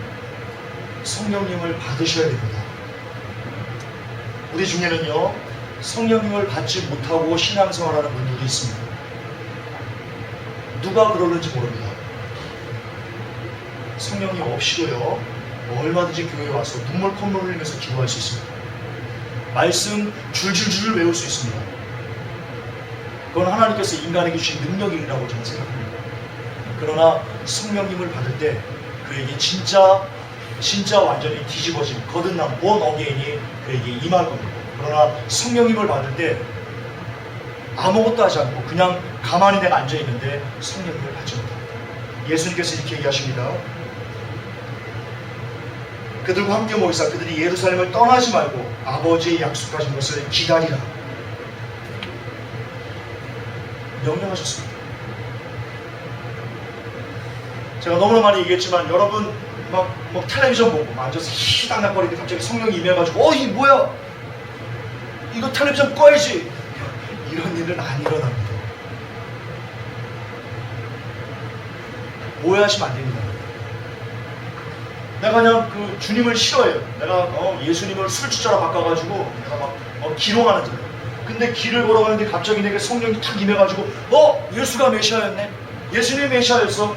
성령님을 받으셔야 됩니다. 우리 중에는요, 성령님을 받지 못하고 신앙생활하는 분들이 있습니다. 누가 그러는지 모릅니다. 성령님 없이도요, 얼마든지 교회에 와서 눈물 콧물 흘리면서 기도할 수 있습니다. 말씀 줄줄줄 외울 수 있습니다. 그건 하나님께서 인간에게 주신 능력이라고 저는 생각합니다. 그러나 성령님을 받을 때 그에게 진짜 완전히 뒤집어진 거듭난 본 어게인이 그에게 임할 겁니다. 그러나 성령님을 받을 때 아무것도 하지 않고 그냥 가만히 내가 앉아있는데 성령님을 받지 못합니다. 예수님께서 이렇게 얘기하십니다. 그들과 함께 모이사 그들이 예루살렘을 떠나지 말고 아버지의 약속하신 것을 기다리라 명령하셨습니다. 제가 너무나 많이 얘기했지만 여러분 막 텔레비전 보고 막 앉아서 희당락거리는데 갑자기 성령이 임해가지고 이 뭐야 이거 텔레비전 꺼야지 이런 일은 안 일어납니다. 오해하시면 안 됩니다. 내가 그냥 그 주님을 싫어해요. 내가 예수님을 술주자로 바꿔가지고 내가 막 기롱하는 줄. 근데 길을 걸어가는데 갑자기 내게 성령이 탁 임해가지고 예수가 메시아였네. 예수님이 메시아였어.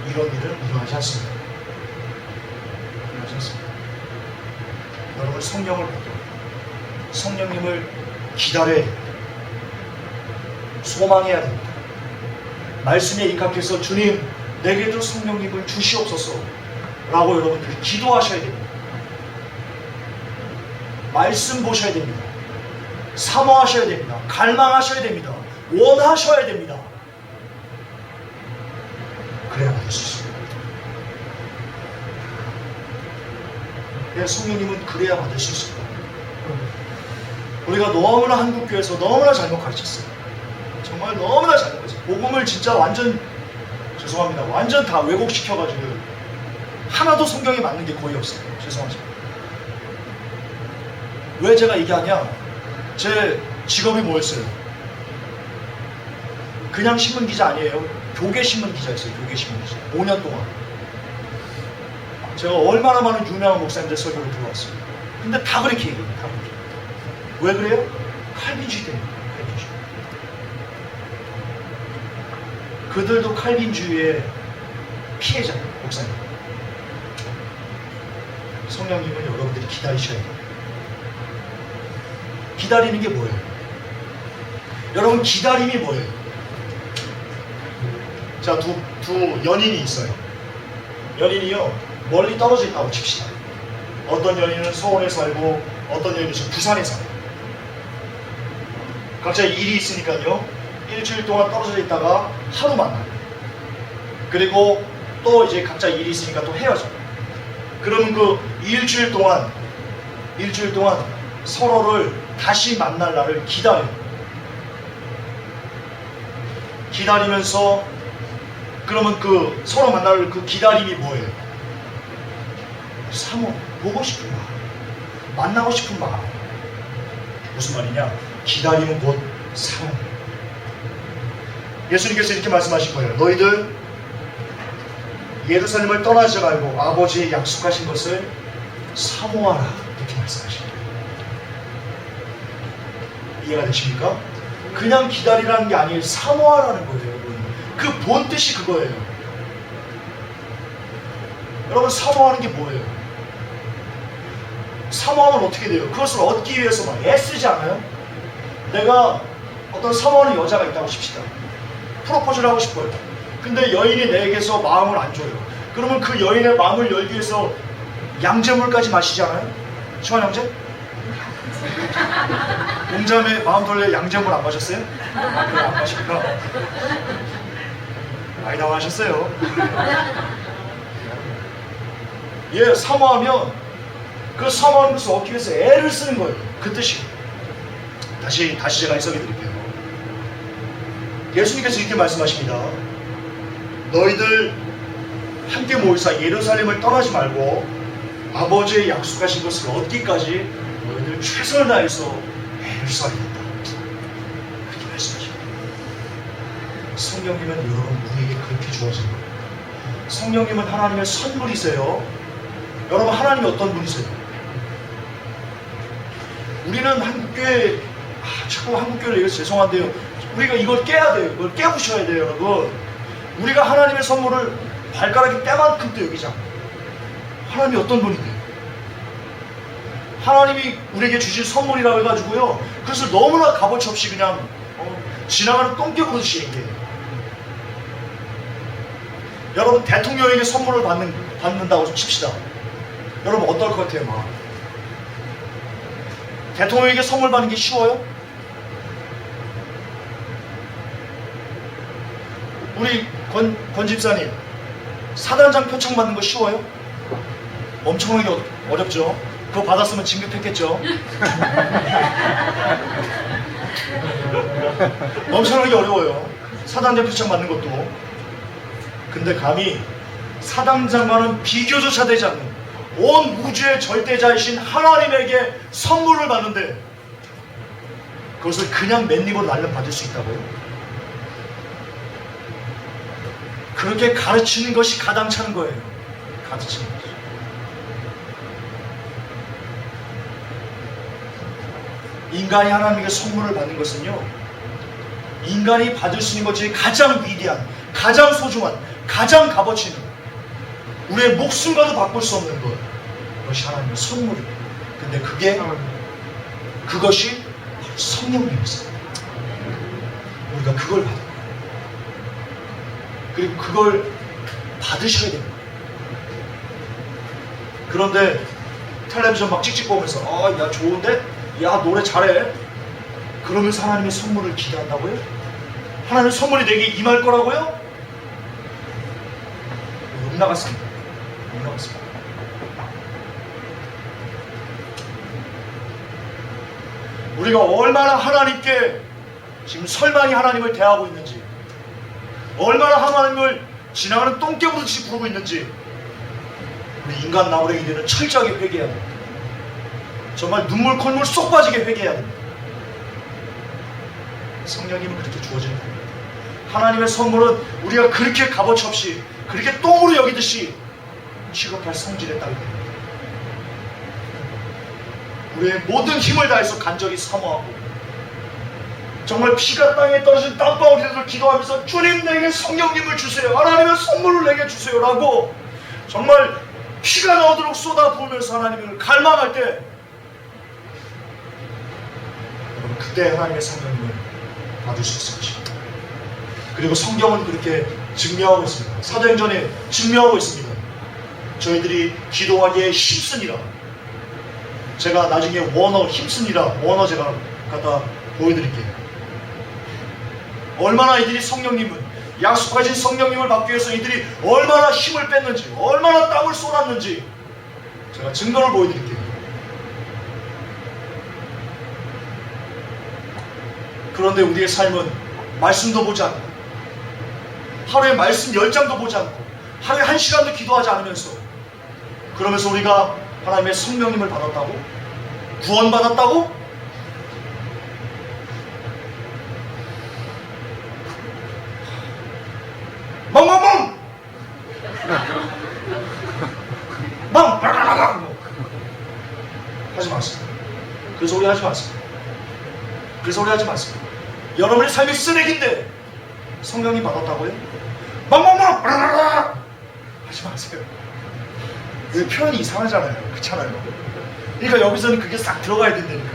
이런 일은 일어나지 않습니다. 일어나지 않습니다. 여러분 성령을 받고 성령님을 기다려야 됩니다. 소망해야 됩니다. 말씀에 입각해서 주님 내게도 성령님을 주시옵소서 라고 여러분들이 기도하셔야 됩니다. 말씀 보셔야 됩니다. 사모하셔야 됩니다. 갈망하셔야 됩니다. 원하셔야 됩니다. 그래야 받을 수 있습니다. 성령님은 그래야 받을 수 있습니다. 우리가 너무나 한국교회에서 너무나 잘못 가르쳤어요. 정말 너무나 잘못 가르쳤어요. 복음을 진짜 완전 죄송합니다. 완전 다 왜곡시켜가지고 하나도 성경에 맞는 게 거의 없어요. 죄송하지만 왜 제가 얘기하냐? 제 직업이 뭐였어요? 그냥 신문기자 아니에요. 교계 신문기자였어요. 교계 신문기자 5년 동안 제가 얼마나 많은 유명한 목사님들 설교를 들어왔어요. 근데 다 그렇게 얘기해요. 다 그렇게. 왜 그래요? 칼빈주의 때문에. 칼빈주의. 그들도 칼빈주의의 피해자예요. 목사님. 성령님을 여러분들이 기다리셔야 돼요. 기다리는 게 뭐예요? 여러분 기다림이 뭐예요? 자, 두 연인이 있어요. 연인이요 멀리 떨어져 있다고 칩시다. 어떤 연인은 서울에 살고 어떤 연인은 부산에 살아요. 각자 일이 있으니까요 일주일 동안 떨어져 있다가 하루 만나요. 그리고 또 이제 각자 일이 있으니까 또 헤어져요. 그러면 그 일주일 동안 서로를 다시 만날 날을 기다려요. 기다리면서 그러면 그 서로 만날 그 기다림이 뭐예요? 사모, 보고 싶은 마음, 만나고 싶은 마음. 무슨 말이냐? 기다림은 곧 사랑. 예수님께서 이렇게 말씀하신 거예요. 너희들 예루살렘을 떠나지 말고 아버지의 약속하신 것을 사모하라. 이렇게 말씀하신 거예요. 이해가 되십니까? 그냥 기다리라는 게 아니에요. 사모하라는 거예요, 여러분. 그 본 뜻이 그거예요. 여러분, 사모하는 게 뭐예요? 사모하면 어떻게 돼요? 그것을 얻기 위해서 막 애쓰지 않아요? 내가 어떤 사모하는 여자가 있다고 칩시다. 프로포즈를 하고 싶어요. 근데 여인이 내게서 마음을 안 줘요. 그러면 그 여인의 마음을 열기 위해서 양재물까지 마시지 않아요? 시원 양재? 공자매 마음 돌려 양재물 안 마셨어요? 그래, 안 마시구나. 많이 당하셨어요. 예, 사모하면 그 사모하는 것을 얻기 위해서 애를 쓰는 거예요. 그 뜻이. 다시 제가 해석해 드릴게요. 예수님께서 이렇게 말씀하십니다. 너희들 함께 모이사 예루살렘을 떠나지 말고 아버지의 약속하신 것을 얻기까지 너희들 최선을 다해서 애를 써야 된다. 그렇게 말씀하십니다. 성령님은 여러분 우리에게 그렇게 주어진 거예요. 성령님은 하나님의 선물이세요. 여러분 하나님이 어떤 분이세요? 우리는 한국교회 자꾸 한국교회를 얘기해서 죄송한데요. 우리가 이걸 깨야 돼요. 이걸 깨부셔야 돼요, 여러분. 우리가 하나님의 선물을 발가락에 때만큼도 여기지 않고 하나님이 어떤 분인데요? 하나님이 우리에게 주신 선물이라고 해가지고요. 그것을 너무나 값어치 없이 그냥 지나가는 똥개 부르듯이 얘기해요. 여러분 대통령에게 선물을 받는다고 칩시다. 여러분 어떨 것 같아요? 막 대통령에게 선물 받는 게 쉬워요? 우리 권 집사님 사단장 표창 받는 거 쉬워요? 엄청나게 어렵죠? 그거 받았으면 진급했겠죠? 엄청나게 어려워요. 사단장 표창 받는 것도. 근데 감히 사단장과는 비교조차 되지 않는 온 우주의 절대자이신 하나님에게 선물을 받는데 그것을 그냥 맨입으로 날려 받을 수 있다고요? 그렇게 가르치는 것이 가당찮은 거예요. 가르치는 것이. 인간이 하나님에게 선물을 받는 것은요, 인간이 받을 수 있는 것 중에 가장 위대한, 가장 소중한, 가장 값어치 있는 우리의 목숨과도 바꿀 수 없는 것, 그것이 하나님의 선물입니다. 근데 그것이 성령님이세요. 우리가 그걸 받아요. 그리고 그걸 받으셔야 됩니다. 그런데 텔레비전 막 찍찍 보면서 야 좋은데? 야 노래 잘해? 그러면서 하나님의 선물을 기대한다고요? 하나님의 선물이 내게 임할 거라고요? 욕 나갔습니다. 욕 나갔습니다. 우리가 얼마나 하나님께 지금 설만히 하나님을 대하고 있는지, 얼마나 하나님을 지나가는 똥개부르듯이 부르고 있는지 우리 인간 나무래기들은 철저하게 회개해야 됩니다. 정말 눈물 콧물 쏙 빠지게 회개해야 됩니다. 성령님은 그렇게 주어지는 겁니다. 하나님의 선물은 우리가 그렇게 값어치 없이 그렇게 똥으로 여기듯이 취급할 성질의 딸입니다. 우리의 모든 힘을 다해서 간절히 사모하고 정말 피가 땅에 떨어진 땀방울이라도 기도하면서 주님 내게 성령님을 주세요. 하나님의 선물을 내게 주세요. 라고 정말 피가 나오도록 쏟아 부으면서 하나님을 갈망할 때 여러분 그때 하나님의 성령님을 받을 수 있을 것입니다. 그리고 성경은 그렇게 증명하고 있습니다. 사도행전에 증명하고 있습니다. 저희들이 기도하기에 힘쓰니라. 제가 나중에 힘쓰니라 제가 갖다 보여드릴게요. 얼마나 이들이 성령님을 약속하신 성령님을 받기 위해서 이들이 얼마나 힘을 뺐는지, 얼마나 땀을 쏟았는지 제가 증거를 보여드릴게요. 그런데 우리의 삶은 말씀도 보지 않고 하루에 말씀 10장도 보지 않고 하루에 1시간도 기도하지 않으면서 그러면서 우리가 하나님의 성령님을 받았다고? 구원받았다고? 멍멍멍! 멍! 하지 마세요. 그래서 우리 하지 마세요. 여러분의 삶이 쓰레기인데 성령님 받았다고요? 멍멍멍! 하지 마세요. 그 표현이 이상하잖아요. 그렇잖아요. 그러니까 여기서는 그게 싹 들어가야 된다니까.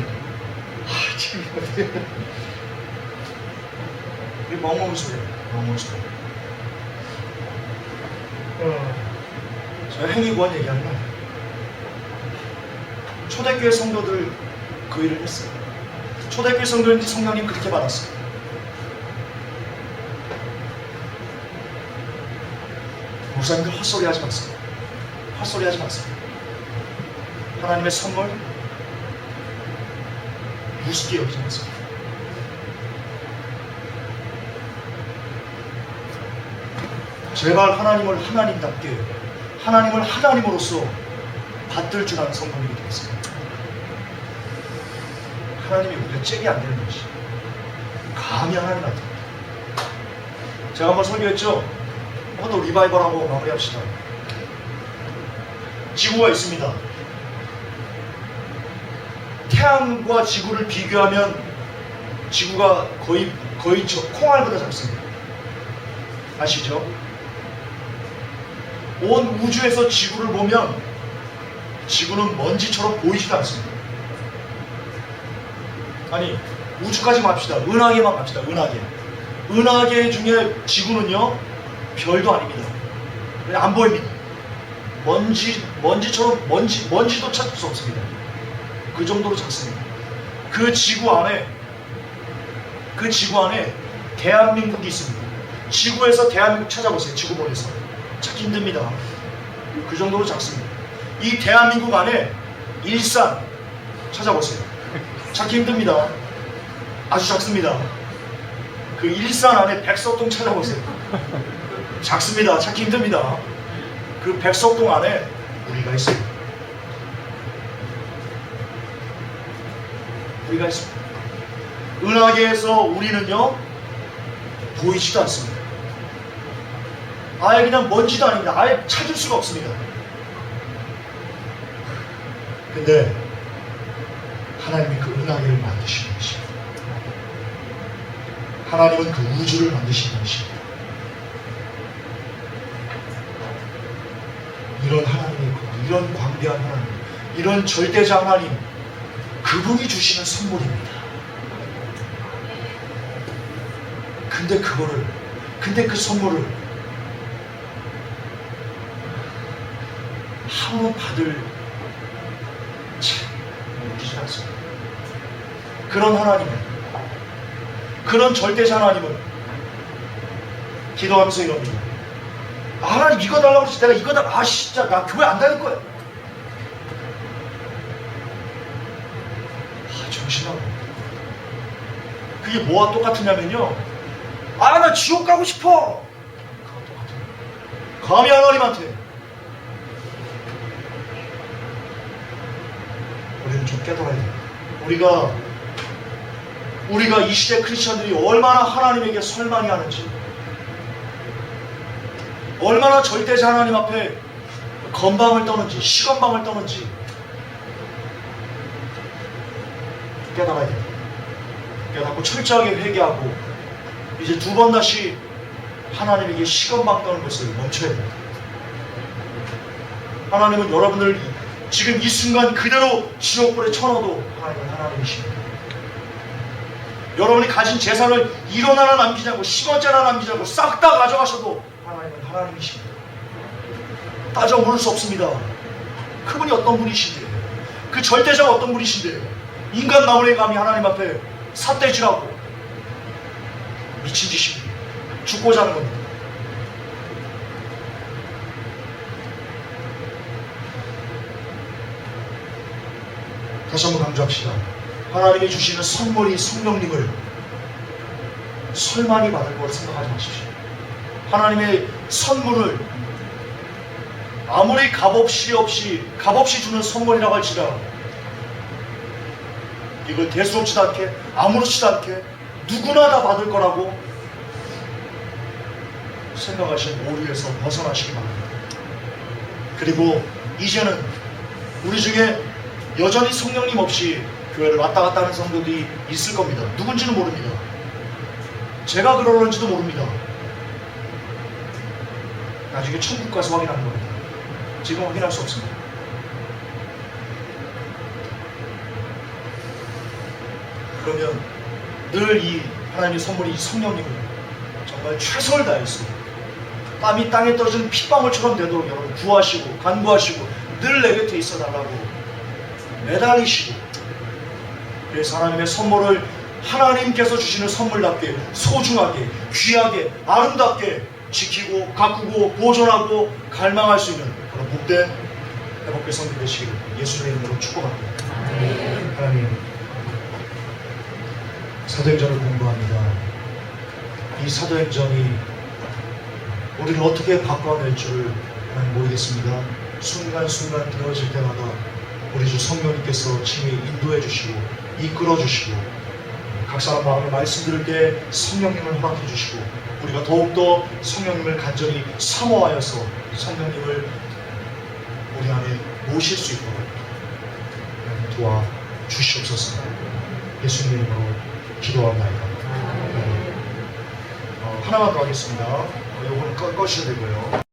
지금 어떻게 우리 멍멍 소리예요. 제가 행위구원 얘기하는 건 초대교회 성도들 그 일을 했어요. 초대교회 성도들이 성령님 그렇게 받았어요. 목사님들 헛소리 하지 마세요. 하나님의 선물 우습게 여기지 마세요. 제발 하나님을 하나님답게, 하나님을 하나님으로서 받들 줄 아는 성도님이 되겠습니다. 하나님이 우리가 잭이 안 되는 것이 감히 하나님한테. 제가 한번 설교했죠. 한번 더 리바이벌하고 마무리합시다. 지구가 있습니다. 태양과 지구를 비교하면 지구가 거의 콩알보다 작습니다. 아시죠? 온 우주에서 지구를 보면 지구는 먼지처럼 보이지도 않습니다. 아니, 우주까지 갑시다. 은하계만 갑시다. 은하계 중에 지구는요, 별도 아닙니다. 그냥 안 보입니다. 먼지처럼 먼지도 찾을 수 없습니다. 그 정도로 작습니다. 그 지구 안에 대한민국이 있습니다. 지구에서 대한민국 찾아보세요. 지구본에서 찾기 힘듭니다. 그 정도로 작습니다. 이 대한민국 안에 일산 찾아보세요. 찾기 힘듭니다. 아주 작습니다. 그 일산 안에 백석동 찾아보세요. 작습니다. 찾기 힘듭니다. 그 백석동 안에 우리가 있습니다. 우리가 있습니다. 은하계에서 우리는요, 보이지도 않습니다. 아예 그냥 먼지도 아닙니다. 아예 찾을 수가 없습니다. 근데 하나님이 그 은하계를 만드신 분이십니다. 하나님은 그 우주를 만드신 분이십니다. 이런 하나님이 있고, 이런 광대한 하나님, 이런 절대자 하나님, 그분이 주시는 선물입니다. 근데 그 선물을 한번 받을 느끼지 않습니다. 그런 하나님은, 그런 절대자 하나님은 기도하면서 이럽니다. 하나님 이거 달라고 그랬지. 내가 이거 달라고, 진짜 나 교회 안 다닐 거야. 정신나고. 그게 뭐와 똑같으냐면요, 나 지옥 가고 싶어. 그거 똑같아요. 감히 하나님한테. 우리는 좀 깨달아야 돼요. 우리가 이 시대 크리스천들이 얼마나 하나님에게 설만이 하는지, 얼마나 절대자 하나님 앞에 건방을 떠는지, 시건방을 떠는지 깨달아야 돼요. 깨닫고 철저하게 회개하고 이제 두 번 다시 하나님에게 시건방 떠는 것을 멈춰야 됩니다. 하나님은 여러분을 지금 이 순간 그대로 지옥불에 쳐넣어도 하나님은 하나님이십니다. 여러분이 가진 재산을 1원 하나 남기자고 10원짜리 하나 남기자고 싹 다 가져가셔도 하나님은 하나님이십니다. 따져 물을 수 없습니다. 그분이 어떤 분이신데, 그 절대자가 어떤 분이신데 인간 나무에 감히 하나님 앞에 삿대질하고 미친 짓입니다. 죽고자 하는 겁니다. 다시 한번 강조합시다. 하나님이 주시는 선물이 성령님을 설만히 받을 거라 생각하지 마십시오. 하나님의 선물을 아무리 값없이 주는 선물이라고 할지라도 이걸 대수롭지도 않게 아무렇지도 않게 누구나 다 받을 거라고 생각하시는 오류에서 벗어나시기 바랍니다. 그리고 이제는 우리 중에 여전히 성령님 없이 교회를 왔다 갔다 하는 성도들이 있을 겁니다. 누군지는 모릅니다. 제가 그러는지도 모릅니다. 나중에 천국 가서 확인하는 겁니다. 지금 확인할 수 없습니다. 그러면 늘 이 하나님의 선물이 성령님을 정말 최선을 다해서 땀이 땅에 떨어지는 핏방울처럼 되도록 여러분 구하시고 간구하시고 늘 내 곁에 있어 달라고 매달리시고, 그래서 하나님의 선물을 하나님께서 주시는 선물답게 소중하게 귀하게 아름답게 지키고 가꾸고 보존하고 갈망할 수 있는 그런 복된 회복의 성도 되시기를 예수의 이름으로 축복합니다. 하나님, 사도행전을 공부합니다. 이 사도행전이 우리를 어떻게 바꿔낼 줄을 하나님 모르겠습니다. 순간순간 되어질 때마다 우리 주 성령님께서 친히 인도해 주시고 이끌어 주시고 각 사람 마음에 말씀 들을 때 성령님을 허락해 주시고 우리가 더욱더 성령님을 간절히 사모하여서 성령님을 우리 안에 모실 수 있도록 하나님 도와 주시옵소서. 예수님 이름으로 기도합나이다. 하나만 더 하겠습니다. 요거는 꺼셔야 되고요.